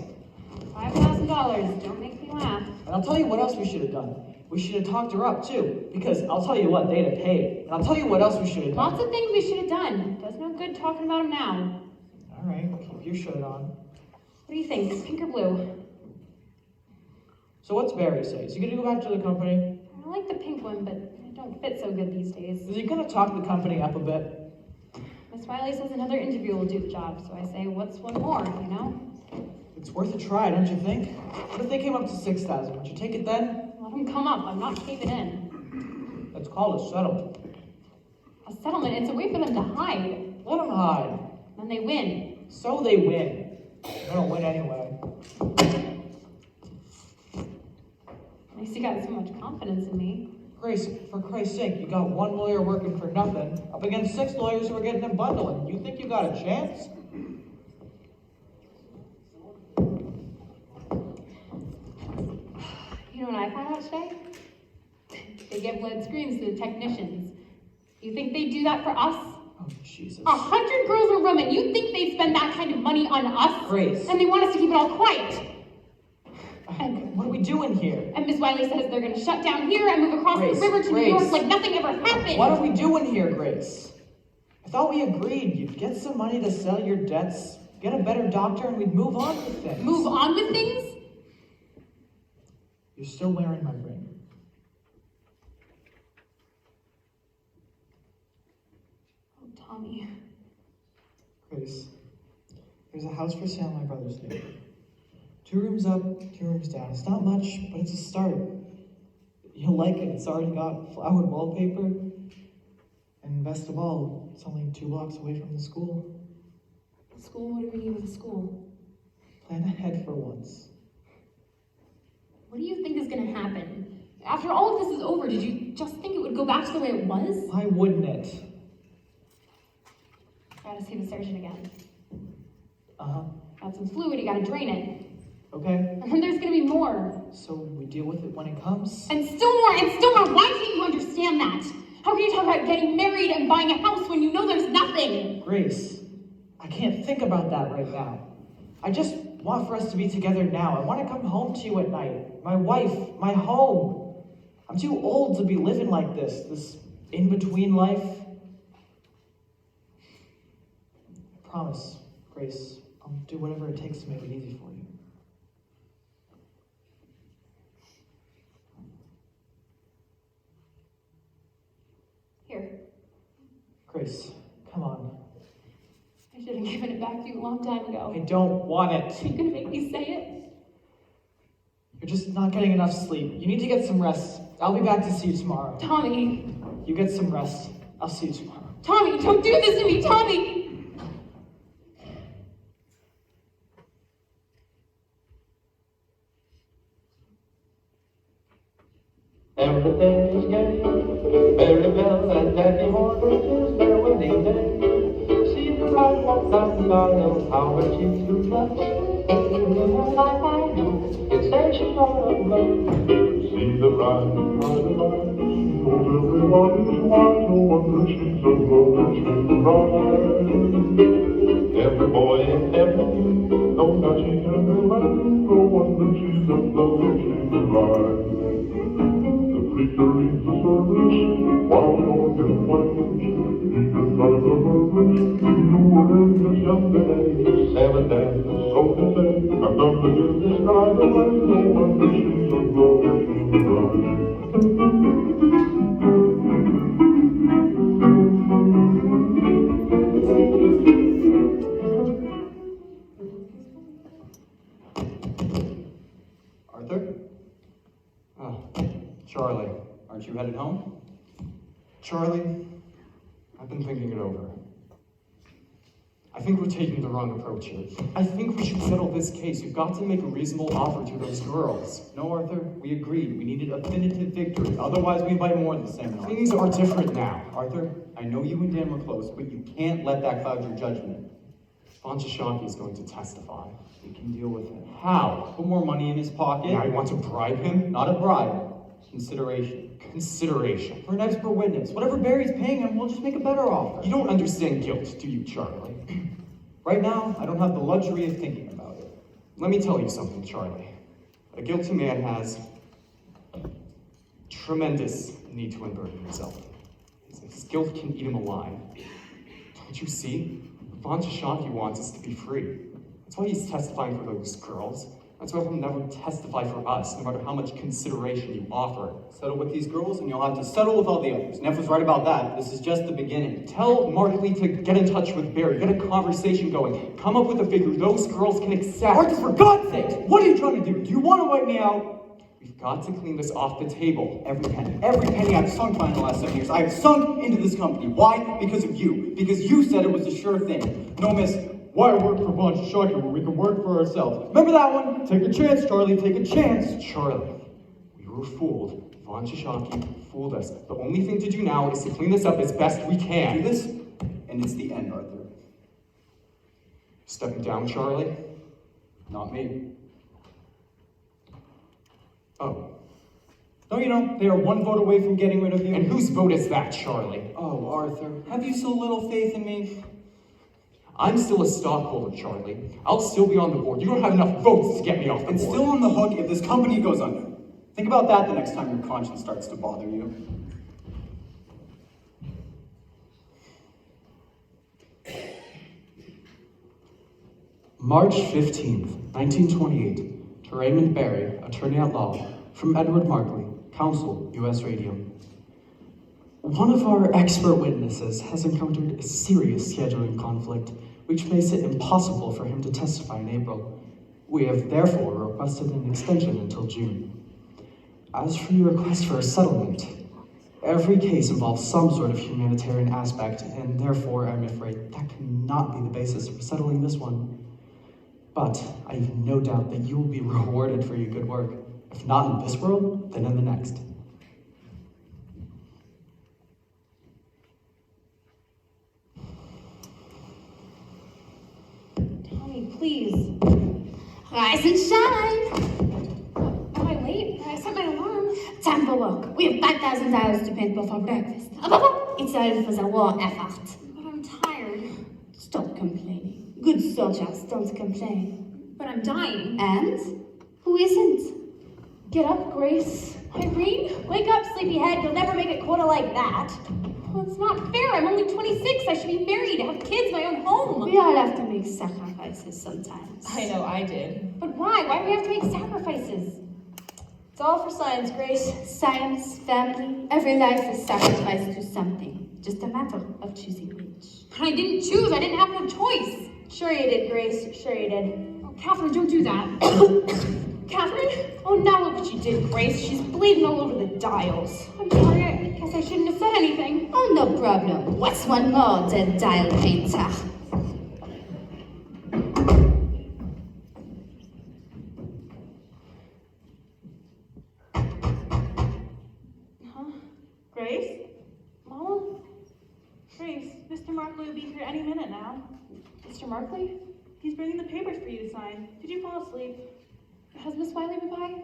$5,000. Don't make me laugh. And I'll tell you what else we should have done. We should have talked her up too, because I'll tell you what, they'd have paid. And I'll tell you what else we should have done. Lots of things we should have done. Does no good talking about them now. All right, keep your shirt on. What do you think, pink or blue? So what's Barry say? Is he gonna go back to the company? I like the pink one, but it don't fit so good these days. Is he gonna talk the company up a bit? Miss Wiley says another interview will do the job, so I say, what's one more, you know? It's worth a try, don't you think? What if they came up to 6,000? Would you take it then? Let them come up. I'm not caving in. It's called a settlement. A settlement? It's a way for them to hide. Let them hide. Then they win. So they win. They don't win anyway. At least you got so much confidence in me. Grace, for Christ's sake, you got one lawyer working for nothing, up against 6 lawyers who are getting a bundling. You think you got a chance? You know what I found out today? They give lead screens to the technicians. You think they do that for us? Oh, Jesus. 100 girls in a room, and you think they spend that kind of money on us? Grace. And they want us to keep it all quiet. And what are we doing here? And Miss Wiley says they're going to shut down here and move across the river to New York like nothing ever happened. What are we doing here, Grace? I thought we agreed you'd get some money to sell your debts, get a better doctor, and we'd move on with things. Move on with things? You're still wearing my ring. Oh, Tommy. Grace, there's a house for sale in my brother's name. 2 rooms up, 2 rooms down. It's not much, but it's a start. You'll like it. It's already got flowered wallpaper. And best of all, it's only 2 blocks away from the school. School? What do we need with a school? Plan ahead for once. What do you think is going to happen? After all of this is over, did you just think it would go back to the way it was? Why wouldn't it? Gotta see the surgeon again. Uh-huh. Got some fluid, you gotta drain it. Okay. And then there's gonna be more. So we deal with it when it comes? And still more, and still more. Why can't you understand that? How can you talk about getting married and buying a house when you know there's nothing? Grace, I can't think about that right now. I just want for us to be together now. I want to come home to you at night. My wife, my home. I'm too old to be living like this in-between life. I promise, Grace, I'll do whatever it takes to make it easy for you. Here. Grace, come on. I should have given it back to you a long time ago. I don't want it. Are you gonna make me say it? You're just not getting enough sleep. You need to get some rest. I'll be back to see you tomorrow. Tommy, You get some rest. I'll see you tomorrow. Tommy, don't do this to me, Tommy! Everything is gay, Mary Bell and Daddy Horner is their wedding day. See the bride walk down the aisle, how her cheeks do blush. In the moonlight I know, it's there she's gonna blush. See the bride by the light, she knows everyone is wise, no wonder she's a bride, she's the bride. Every boy and every girl knows that she can be right, no wonder she's a bride, she's the bride. Preacher reads the service while the organ plays. He gets out of the verbiage, you were in this yesterday. 7 dances, so to say, I've done to give this bride away. No wonder she's a bride, she's a bride. Arthur? Oh, Charlie. Aren't you headed home? Charlie, I've been thinking it over. I think we're taking the wrong approach here. I think we should settle this case. We've got to make a reasonable offer to those girls. No, Arthur, we agreed. We needed a definitive victory. Otherwise, we invite more of the seminar. Things are different now. Arthur, I know you and Dan were close, but you can't let that cloud your judgment. Von Shishaki is going to testify. We can deal with it. How? Put more money in his pocket. Now you want to bribe him? Not a bribe. Consideration. Consideration. For an expert witness. Whatever Barry's paying him, we'll just make a better offer. You don't understand guilt, do you, Charlie? Right now, I don't have the luxury of thinking about it. Let me tell you something, Charlie. A guilty man has tremendous need to unburden himself. His guilt can eat him alive. Don't you see? Von Shishaki wants us to be free. That's why he's testifying for those girls. That's why he'll never testify for us, no matter how much consideration you offer. Settle with these girls, and you'll have to settle with all the others. Neff was right about that. This is just the beginning. Tell Markley to get in touch with Barry. Get a conversation going. Come up with a figure those girls can accept. Arthur, for God's sake! What are you trying to do? Do you want to wipe me out? We've got to clean this off the table. Every penny I've sunk by in the last 7 years. I have sunk into this company. Why? Because of you. Because you said it was a sure thing. No, miss. Why work for Von Shishaki when we can work for ourselves? Remember that one? Take a chance, Charlie. Take a chance. Charlie, we were fooled. Von Shishaki fooled us. The only thing to do now is to clean this up as best we can. Do this, and it's the end, Arthur. Stepping down, Charlie? Not me. Oh. Don't you know, they are one vote away from getting rid of you? And whose vote is that, Charlie? Oh, Arthur, have you so little faith in me? I'm still a stockholder, Charlie. I'll still be on the board. You don't have enough votes to get me off the board. And still on the hook if this company goes under. Think about that the next time your conscience starts to bother you. March 15th, 1928, to Raymond Barry, attorney at law, from Edward Markley, counsel, U.S. Radium. One of our expert witnesses has encountered a serious scheduling conflict, which makes it impossible for him to testify in April. We have therefore requested an extension until June. As for your request for a settlement, every case involves some sort of humanitarian aspect, and therefore, I'm afraid, that cannot be the basis for settling this one. But I have no doubt that you will be rewarded for your good work. If not in this world, then in the next. Tommy, please. Rise and shine. Am I late? I set my alarm. Time for work. We have $5,000 to paint before breakfast. It's all for the war effort. But I'm tired. Stop complaining. Good soldiers don't complain. But I'm dying. And? Who isn't? Get up, Grace. Irene, wake up, sleepyhead. You'll never make a quota like that. Well, it's not fair. I'm only 26. I should be married, have kids, my own home. We all have to make sacrifices sometimes. I know I did. But why? Why do we have to make sacrifices? It's all for science, Grace. Science, family, every life is sacrificed to something. Just a matter of choosing which. But I didn't choose. I didn't have no choice. Sure you did, Grace. Sure you did. Oh, Catherine, don't do that. Catherine? Oh, now look what you did, Grace. She's bleeding all over the dials. I'm sorry, I guess I shouldn't have said anything. Oh, no problem. What's one more than dial painter? Grace? Mama? Grace, Mr. Markley will be here any minute now. Mr. Markley? He's bringing the papers for you to sign. Did you fall asleep? Has Miss Wiley been by?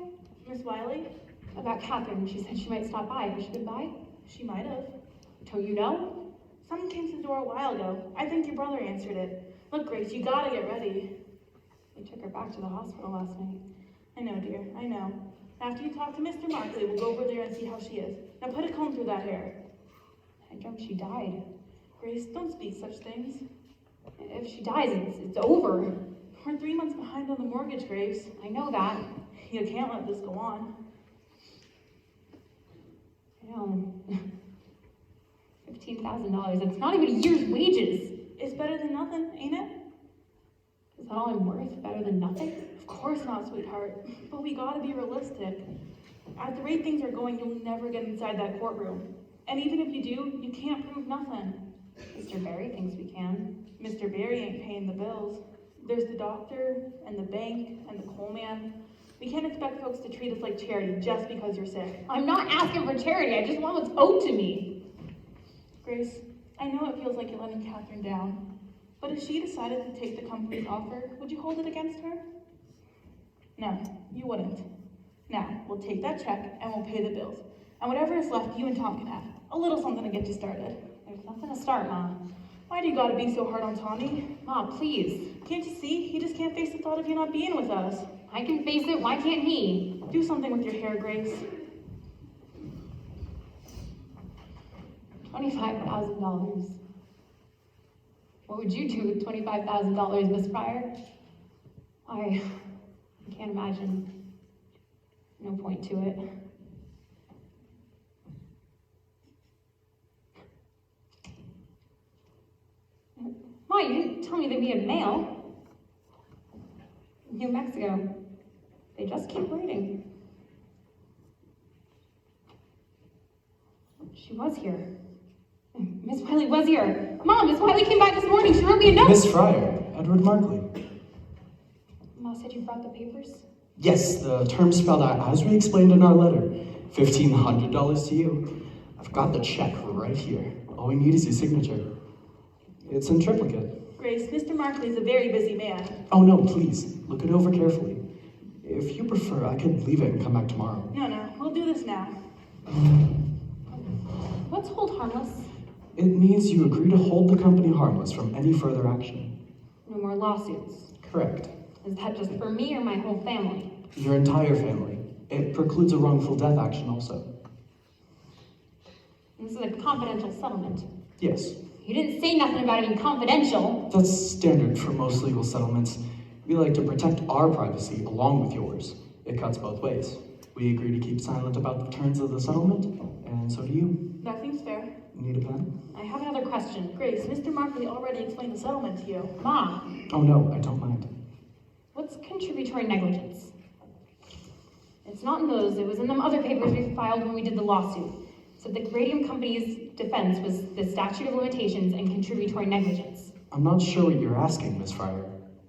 Miss Wiley? About Catherine. She said she might stop by. Has she been by? She might have. Don't you know? Someone came to the door a while ago. I think your brother answered it. Look, Grace, you gotta get ready. They took her back to the hospital last night. I know, dear, I know. After you talk to Mr. Markley, we'll go over there and see how she is. Now put a comb through that hair. I dreamt she died. Grace, don't speak such things. If she dies, it's over. We're 3 months behind on the mortgage, Grace. I know that. You can't let this go on. I know. $15,000. It's not even a year's wages. It's better than nothing, ain't it? Is that all I'm worth? Better than nothing? Of course not, sweetheart. But we gotta be realistic. At the rate things are going, you'll never get inside that courtroom. And even if you do, you can't prove nothing. Mr. Barry thinks we can. Mr. Barry ain't paying the bills. There's the doctor, and the bank, and the coal man. We can't expect folks to treat us like charity just because you're sick. I'm not asking for charity. I just want what's owed to me. Grace, I know it feels like you're letting Catherine down. But if she decided to take the company's offer, would you hold it against her? No, you wouldn't. Now, we'll take that check and we'll pay the bills. And whatever is left, you and Tom can have. A little something to get you started. There's nothing to start, Mom. Why do you gotta be so hard on Tommy? Mom, please. Can't you see? He just can't face the thought of you not being with us. I can face it. Why can't he? Do something with your hair, Grace. $25,000. What would you do with $25,000, Miss Pryor? I can't imagine. No point to it. Ma, you didn't tell me that we had mail. New Mexico. They just keep waiting. She was here. Miss Wiley was here. Mom, Miss Wiley came by this morning. She wrote me a note. Miss Fryer, Edward Markley. Ma said you brought the papers? Yes, the terms spelled out as we explained in our letter. $1,500 to you. I've got the check right here. All we need is your signature. It's in triplicate. Grace, Mr. Markley's a very busy man. Oh no, please, look it over carefully. If you prefer, I could leave it and come back tomorrow. No, we'll do this now. What's hold harmless? It means you agree to hold the company harmless from any further action. No more lawsuits. Correct. Is that just for me or my whole family? Your entire family. It precludes a wrongful death action also. This is a confidential settlement. Yes. You didn't say nothing about it being confidential. That's standard for most legal settlements. We like to protect our privacy along with yours. It cuts both ways. We agree to keep silent about the terms of the settlement, and so do you. That seems fair. Need a pen? I have another question. Grace, Mr. Markley already explained the settlement to you. Mom. Oh no, I don't mind. What's contributory negligence? It's not in those. It was in them other papers we filed when we did the lawsuit. So the Radium company's defense was the statute of limitations and contributory negligence. I'm not sure what you're asking, Miss Fryer.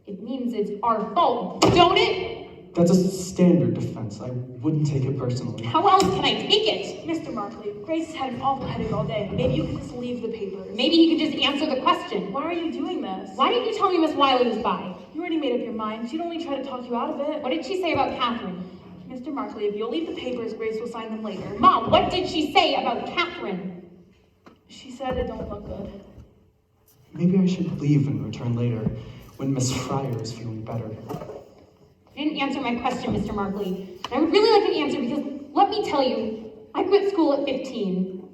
It means it's our fault, don't it? That's a standard defense. I wouldn't take it personally. How else can I take it? Mr. Markley, Grace has had an awful headache all day. Maybe you could just leave the papers. Maybe he could just answer the question. Why are you doing this? Why didn't you tell me Miss Wiley was by? You already made up your mind. She'd only try to talk you out of it. What did she say about Catherine? Mr. Markley, if you'll leave the papers, Grace will sign them later. Mom, what did she say about Catherine? She said it don't look good. Maybe I should leave and return later, when Miss Fryer is feeling better. You didn't answer my question, Mr. Markley. And I would really like an answer because, let me tell you, I quit school at 15.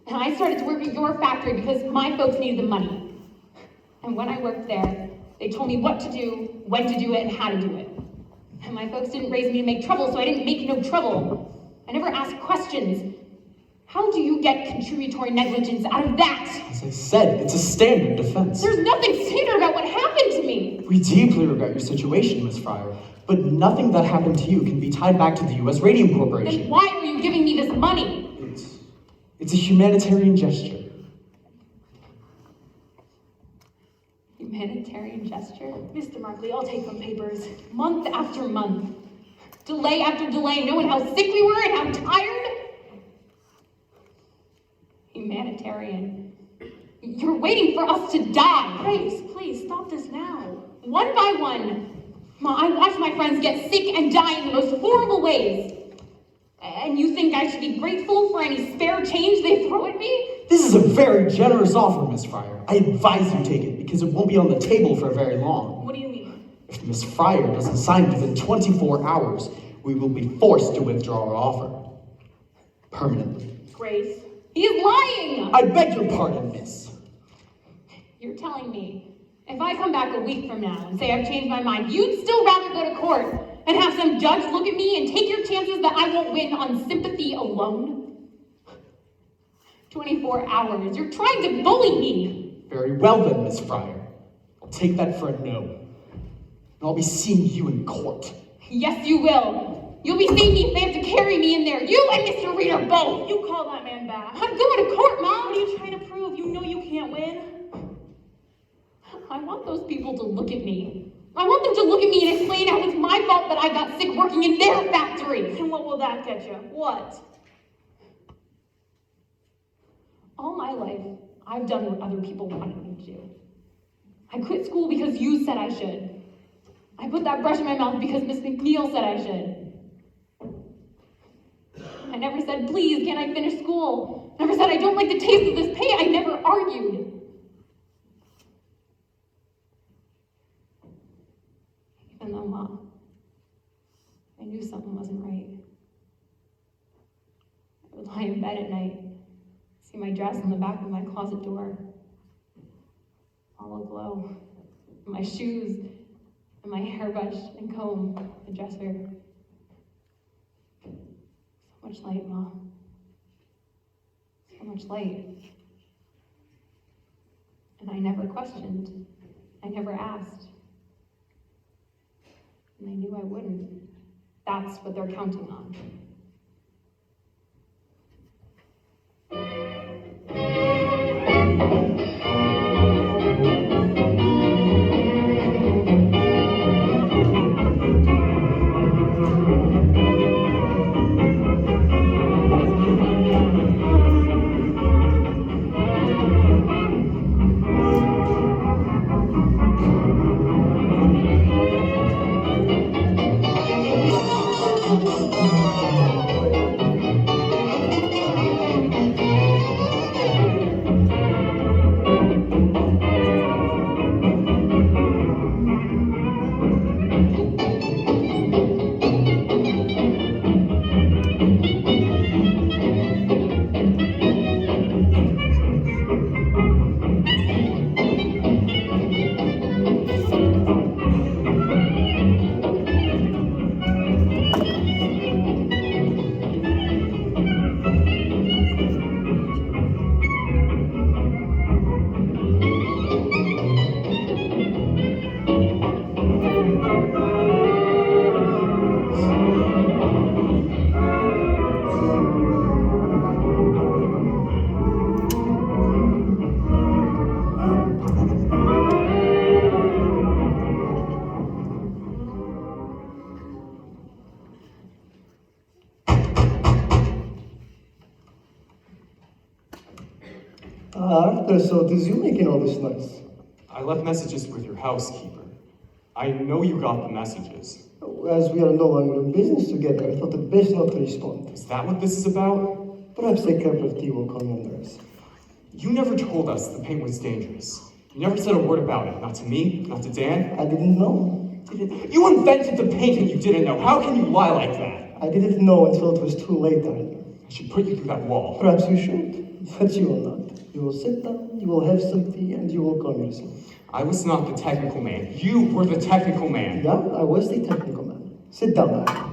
And I started to work at your factory because my folks needed the money. And when I worked there, they told me what to do, when to do it, and how to do it. And my folks didn't raise me to make trouble, so I didn't make no trouble. I never asked questions. How do you get contributory negligence out of that? As I said, it's a standard defense. There's nothing standard about what happened to me. We deeply regret your situation, Miss Fryer, But nothing that happened to you can be tied back to the U.S. Radium Corporation. Then why are you giving me this money? It's a humanitarian gesture. Humanitarian gesture? Mr. Markley, I'll take them papers. Month after month. Delay after delay, knowing how sick we were and how tired. Humanitarian. You're waiting for us to die. Grace, please, stop this now. One by one. Ma, I watched my friends get sick and die in the most horrible ways. And you think I should be grateful for any spare change they throw at me? This is a very generous offer, Miss Fryer. I advise you take it because it won't be on the table for very long. What do you mean? If Miss Fryer doesn't sign within 24 hours, we will be forced to withdraw our offer. Permanently. Grace. He is lying! I beg your pardon, miss. You're telling me, if I come back a week from now and say I've changed my mind, you'd still rather go to court and have some judge look at me and take your chances that I won't win on sympathy alone? 24 hours. You're trying to bully me. Very well then, Miss Fryer. I'll take that for a no. And I'll be seeing you in court. Yes, you will. You'll be seeing me if they have to carry me in there. You and Mr. Reader both. You call that man back. I'm going to court, Mom. What are you trying to prove? You know you can't win. I want those people to look at me. I want them to look at me and explain how it's my fault that I got sick working in their factory. And what will that get you? What? All my life, I've done what other people wanted me to do. I quit school because you said I should. I put that brush in my mouth because Miss McNeil said I should. I never said, please, can I finish school? Never said, I don't like the taste of this paint. I never argued. Even though, Mom, I knew something wasn't right. I would lie in bed at night, see my dress on the back of my closet door, all aglow, and my shoes, and my hairbrush and comb, the dresser. So much light, Mom. So much light. And I never questioned. I never asked. And I knew I wouldn't. That's what they're counting on. Arthur, so it is you making all this noise? I left messages with your housekeeper. I know you got the messages. As we are no longer in business together, I thought it best not to respond. Is that what this is about? Perhaps a cup of tea will calm your nerves. You never told us the paint was dangerous. You never said a word about it. Not to me, not to Dan. I didn't know. You invented the paint and you didn't know. How can you lie like that? I didn't know until it was too late, Arthur. I should put you through that wall. Perhaps you should, but you will not. You will sit down, you will have some tea, and you will calm yourself. I was not the technical man. You were the technical man. Yeah, I was the technical man. Sit down, Arthur.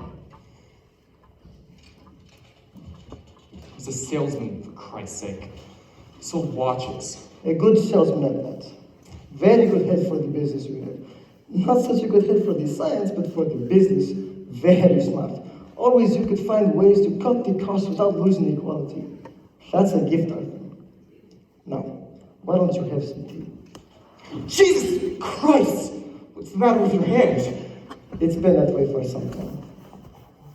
I was a salesman, for Christ's sake. Sold watches. A good salesman at that. Very good head for the business we have. Not such a good head for the science, but for the business, very smart. Always you could find ways to cut the cost without losing the quality. That's a gift, Arthur. Now, why don't you have some tea? Jesus Christ! What's the matter with your hand? It's been that way for some time.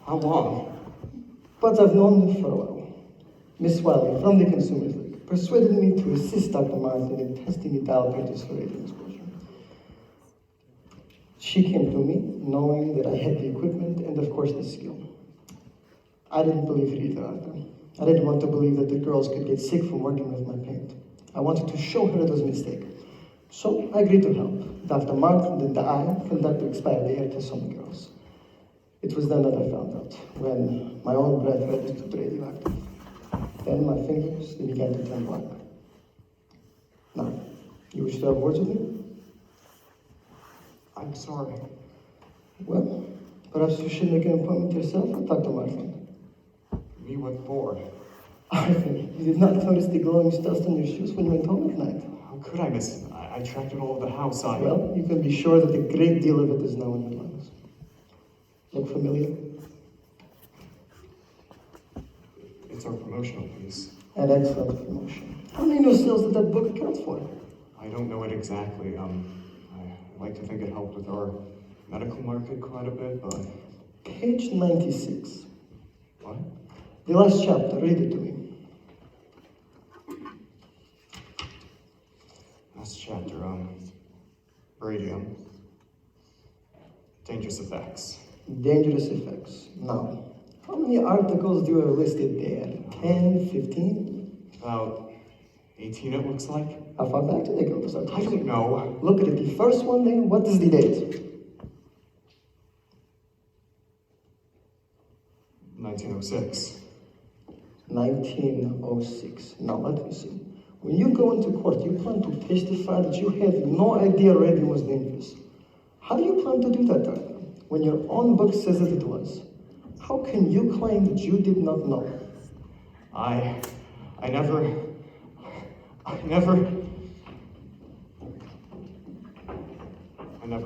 How long? But I've known her for a while. Miss Wiley from the Consumers League persuaded me to assist Dr. Martin in testing the dial pages for radium exposure. She came to me knowing that I had the equipment and of course the skill. I didn't believe it either, Arthur. I didn't want to believe that the girls could get sick from working with my paint. I wanted to show her it was a mistake. So I agreed to help. Dr. Martin and I conducted expired air tests on the girls. It was then that I found out, when my own breath registered radioactive. Then my fingers, they began to turn black. Now, you wish to have words with me? I'm sorry. Well, perhaps you should make an appointment yourself with Dr. Martin. Me what for? Arthur, you did not notice the glowing dust on your shoes when you went home at night. How could I miss it? I tracked it all over the house. Well, you can be sure that a great deal of it is now in your lungs. Look familiar? It's our promotional piece. An excellent promotion. How many new sales did that book account for? I don't know it exactly. I like to think it helped with our medical market quite a bit, but... Page 96. What? The last chapter, read it to me. Last chapter, Radium. Dangerous effects. Dangerous effects. Now, how many articles do you have listed there? 10, 15? About 18 it looks like. How far back do they go, those articles? I don't know. Look at it, the first one there, what is the date? 1906. 1906. Now, let me see. When you go into court, you plan to testify that you had no idea radium was dangerous. How do you plan to do that, Arthur? When your own book says that it was. How can you claim that you did not know? I never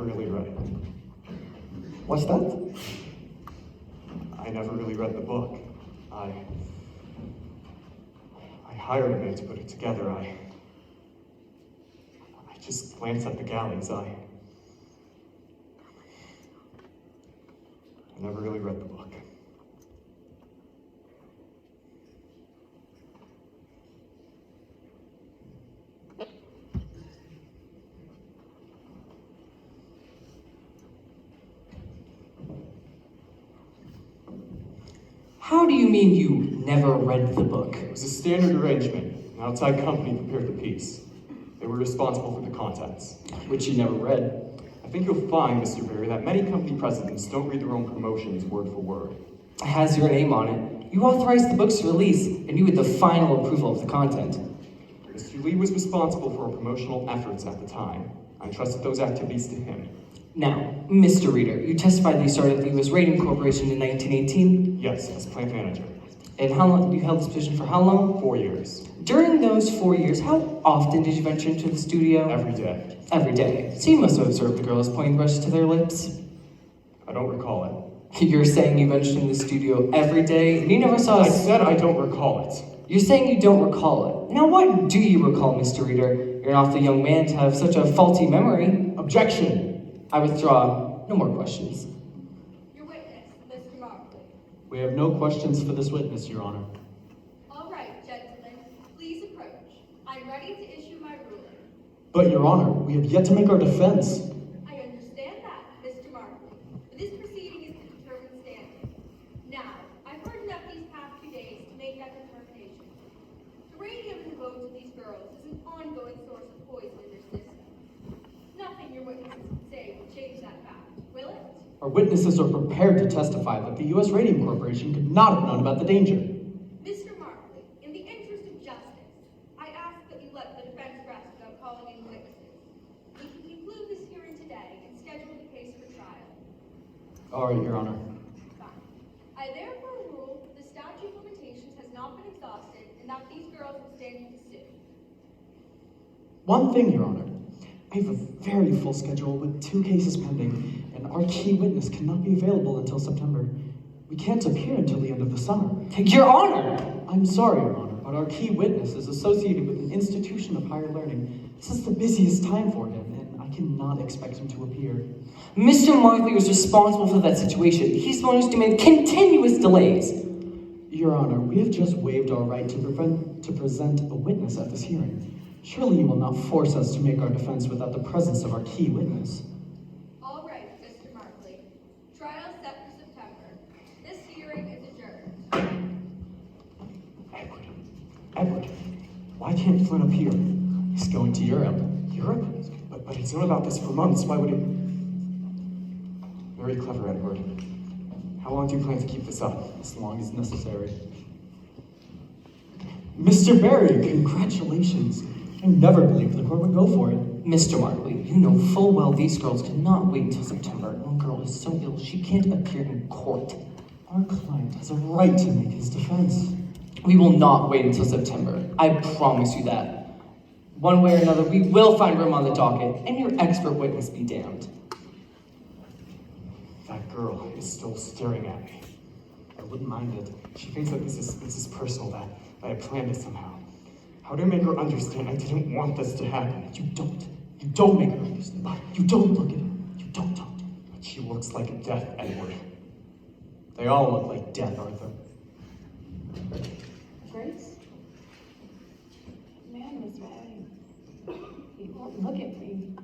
really read it. What's that? I never really read the book. I hired a man to put it together. I just glanced at the galleys. I never really read the book. How do you mean you never read the book? It was a standard arrangement. An outside company prepared the piece. They were responsible for the contents. Which you never read. I think you'll find, Mr. Berry, that many company presidents don't read their own promotions word for word. It has your name on it. You authorized the book's release, and you had the final approval of the content. Mr. Lee was responsible for our promotional efforts at the time. I entrusted those activities to him. Now, Mr. Reader, you testified that you started the U.S. Radium Corporation in 1918? Yes, as plant manager. And how long, you held this position for how long? 4 years. During those 4 years, how often did you venture into the studio? Every day. Every day. So you must have observed the girls pointing brushes to their lips? I don't recall it. You're saying you ventured in the studio every day, and you never saw I said I don't recall it. You're saying you don't recall it. Now what do you recall, Mr. Reader? You're an awfully young man to have such a faulty memory. Objection! I withdraw. No more questions. Your witness, Mr. Markley. We have no questions for this witness, Your Honor. All right, gentlemen, please approach. I'm ready to issue my ruling. But, Your Honor, we have yet to make our defense. I understand that, Mr. Markley, but this proceeding is to determine standing. Now, I've heard enough these past 2 days to make that determination. The radium in the bones of these girls is an ongoing source of poison in their system. Nothing your witnesses can say will change that fact, will it? Our witnesses are prepared to testify that the U.S. Radium Corporation could not have known about the danger. Mr. Markley, in the interest of justice, I ask that you let the defense rest without calling in witnesses. We can conclude this hearing today and schedule the case for trial. All right, Your Honor. Fine. I therefore rule that the statute of limitations has not been exhausted and that these girls are standing to sue. One thing, Your Honor. I have a very full schedule with 2 cases pending, and our key witness cannot be available until September. We can't appear until the end of the summer. Your Honor! I'm sorry, Your Honor, but our key witness is associated with an institution of higher learning. This is the busiest time for him, and I cannot expect him to appear. Mr. Markley was responsible for that situation. He's the one who's demanded continuous delays. Your Honor, we have just waived our right to present a witness at this hearing. Surely you will not force us to make our defense without the presence of our key witness. All right, Mr. Markley. Trial set for September. This hearing is adjourned. Edward, why can't Flynn appear? He's going to Europe. Europe? But he's known about this for months. Why would he? Very clever, Edward. How long do you plan to keep this up? As long as necessary. Mr. Barry, congratulations. I never believed the court would go for it. Mr. Markley, you know full well these girls cannot wait until September. One girl is so ill she can't appear in court. Our client has a right to make his defense. We will not wait until September. I promise you that. One way or another, we will find room on the docket, and your expert witness be damned. That girl is still staring at me. I wouldn't mind it. She thinks that this is personal, that I planned it somehow. How do I make her understand I didn't want this to happen? You don't make her understand. You don't look at her. You don't talk to her. But she looks like death, Edward. They all look like death, Arthur. Grace? Man, Miss Riley. You won't look at me.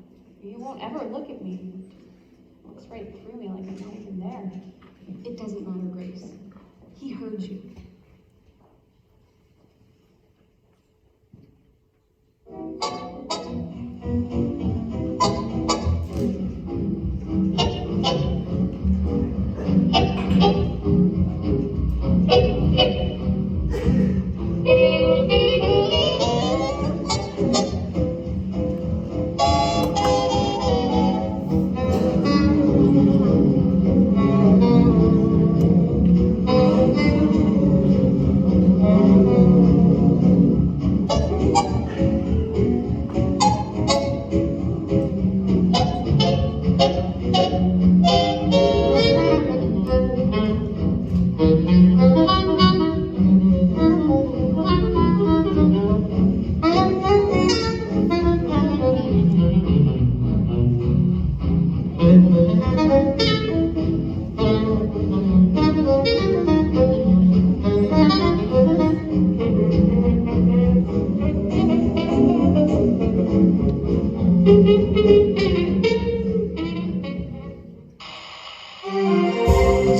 You won't ever look at me. Looks right through me like I'm not even there. It doesn't matter, Grace. He heard you.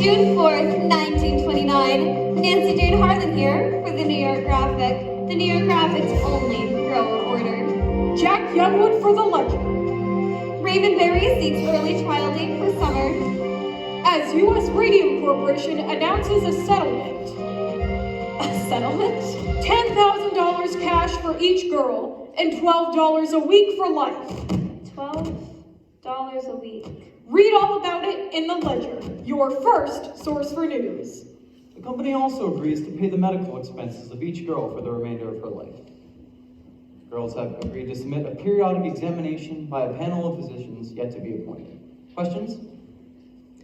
June 4th, 1929. Nancy Jane Harlan here for the New York Graphic. The New York Graphic's only girl reporter. Jack Youngwood for the Ledger. Raven Berry seeks early trial date for summer. As U.S. Radium Corporation announces a settlement. A settlement? $10,000 cash for each girl and $12 a week for life. $12 a week. Read all about it in the Ledger, your first source for news. The company also agrees to pay the medical expenses of each girl for the remainder of her life. Girls have agreed to submit a periodic examination by a panel of physicians yet to be appointed. Questions?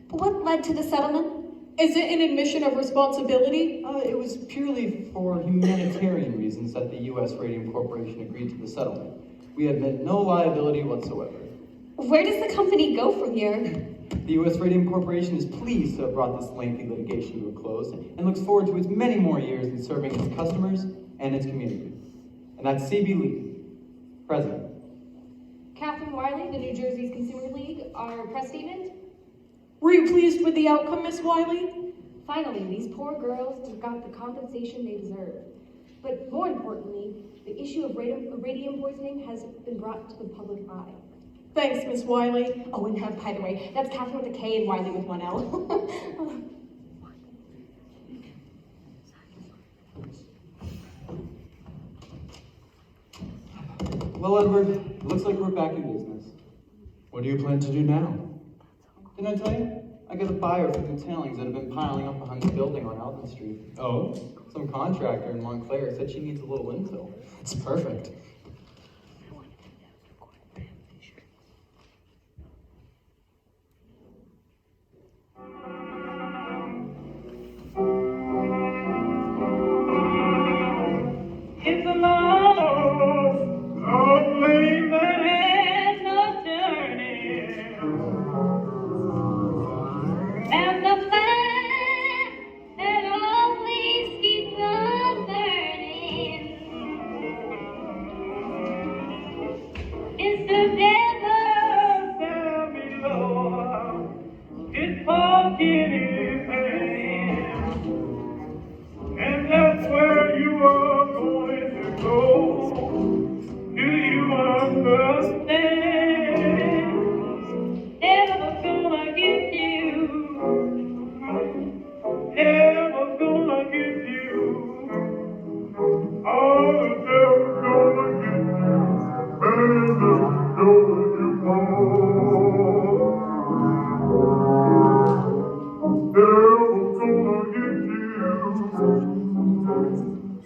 What led to the settlement? Is it an admission of responsibility? It was purely for humanitarian reasons that the U.S. Radium Corporation agreed to the settlement. We admit no liability whatsoever. Where does the company go from here? The U.S. Radium Corporation is pleased to have brought this lengthy litigation to a close and looks forward to its many more years in serving its customers and its community. And that's C.B. Lee, President. Catherine Wiley, the New Jersey's Consumer League, our press statement. Were you pleased with the outcome, Miss Wiley? Finally, these poor girls got the compensation they deserve. But more importantly, the issue of radium poisoning has been brought to the public eye. Thanks, Miss Wiley. Oh, and by the way, that's Catherine with a K and Wiley with one L. Well, Edward, it looks like we're back in business. What do you plan to do now? Didn't I tell you? I got a buyer for the tailings that have been piling up behind the building on Alvin Street. Oh? Some contractor in Montclair said she needs a little infill. It's perfect.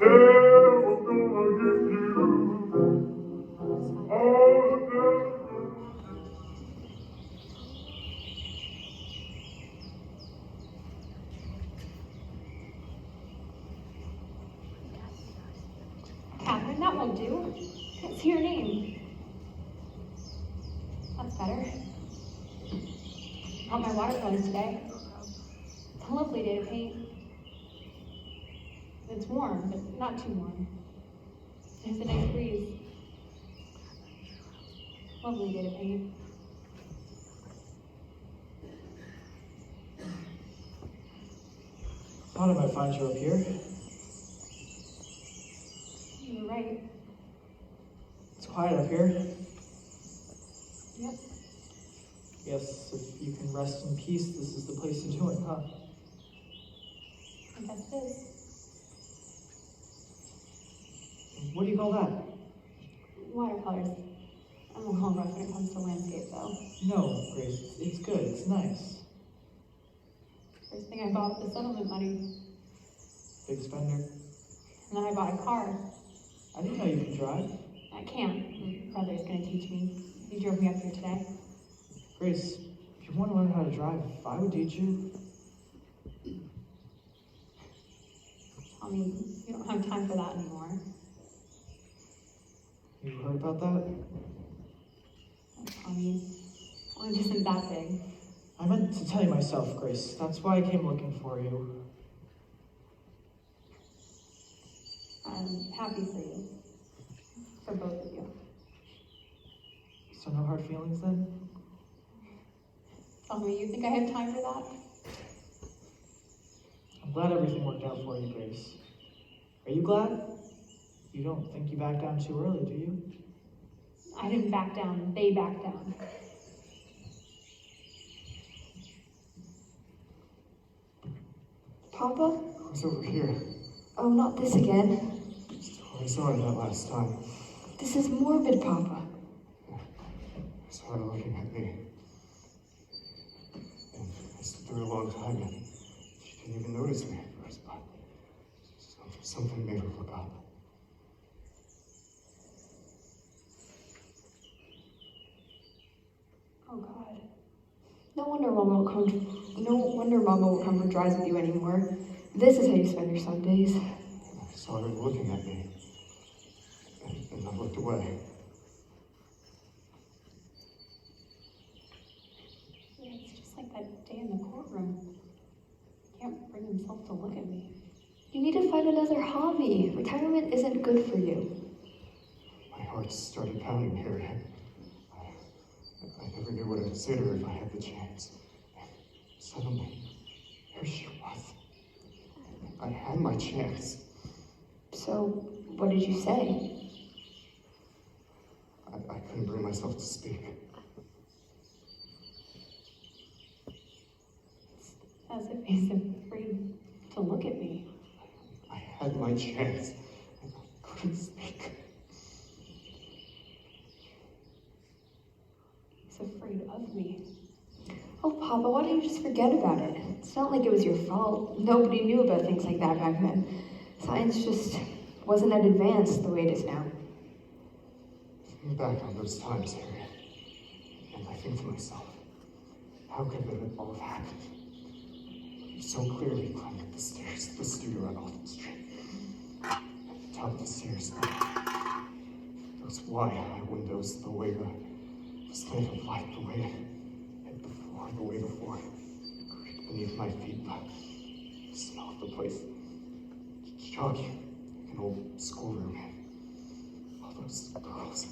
devil's gonna get you. Oh, the devil. Catherine, that won't do. Can't see your name. That's better. Brought my watercolors today. It's a lovely day to paint. It's warm, but not too warm. There's a nice breeze. Lovely day to paint. Thought I might find you up here. You're right. It's quiet up here. Yep. Yes, if you can rest in peace, this is the place to do it, huh? I guess it is. What do you call that? Watercolors. I'm a little rough when it comes to landscape, though. No, Grace, it's good, it's nice. First thing I bought was the settlement money. Big spender. And then I bought a car. I didn't know you could drive. I can't. My brother's gonna teach me. He drove me up here today. Grace, if you want to learn how to drive, I would teach you. I mean, you don't have time for that anymore. You heard about that? Tommy, orange isn't that big. I meant to tell you myself, Grace. That's why I came looking for you. I'm happy for you. For both of you. So no hard feelings then? Tell me, you think I have time for that? I'm glad everything worked out for you, Grace. Are you glad? You don't think you backed down too early, do you? I didn't back down, they backed down. Papa? Who's over here? Oh, not this again. I saw her that last time. This is morbid, Papa. I saw her looking at me. And I stood there a long time and she didn't even notice me at first, but something made her look up. Oh God. No wonder Mama will come for drives with you anymore. This is how you spend your Sundays. I saw her looking at me. And I looked away. Yeah, it's just like that day in the courtroom. He can't bring himself to look at me. You need to find another hobby. Retirement isn't good for you. My heart started pounding here. I never knew what I'd say to her if I had the chance. Suddenly, here she was. I had my chance. So, what did you say? I couldn't bring myself to speak. As if he's afraid to look at me. I had my chance. I couldn't speak. He's afraid of me. Oh, Papa, why don't you just forget about it? It's not like it was your fault. Nobody knew about things like that back then. Science just wasn't that advanced the way it is now. Think back on those times, Harriet, and I think to myself, how could it all have happened? You so clearly climbed up the stairs to the studio on Alton Street. At the top of the stairs, those wide windows, the way the slant of light, the way the floor creaked beneath my feet, the smell of the place, chalky, like an old schoolroom. All those girls.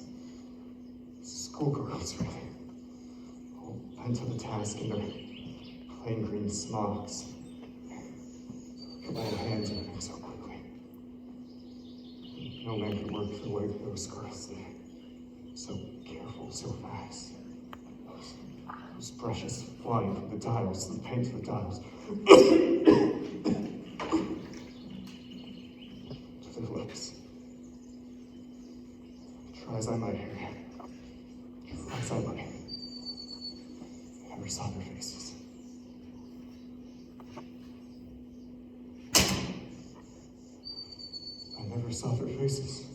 Schoolgirls, really. All bent to the task in their plain green smocks. Their little hands moving so quickly. No man could work the way those girls did. So careful, so fast. Those brushes flying from the dials, the paint to the dials. To their lips. Try as I might hear. As I might. I never saw their faces. I saw their faces.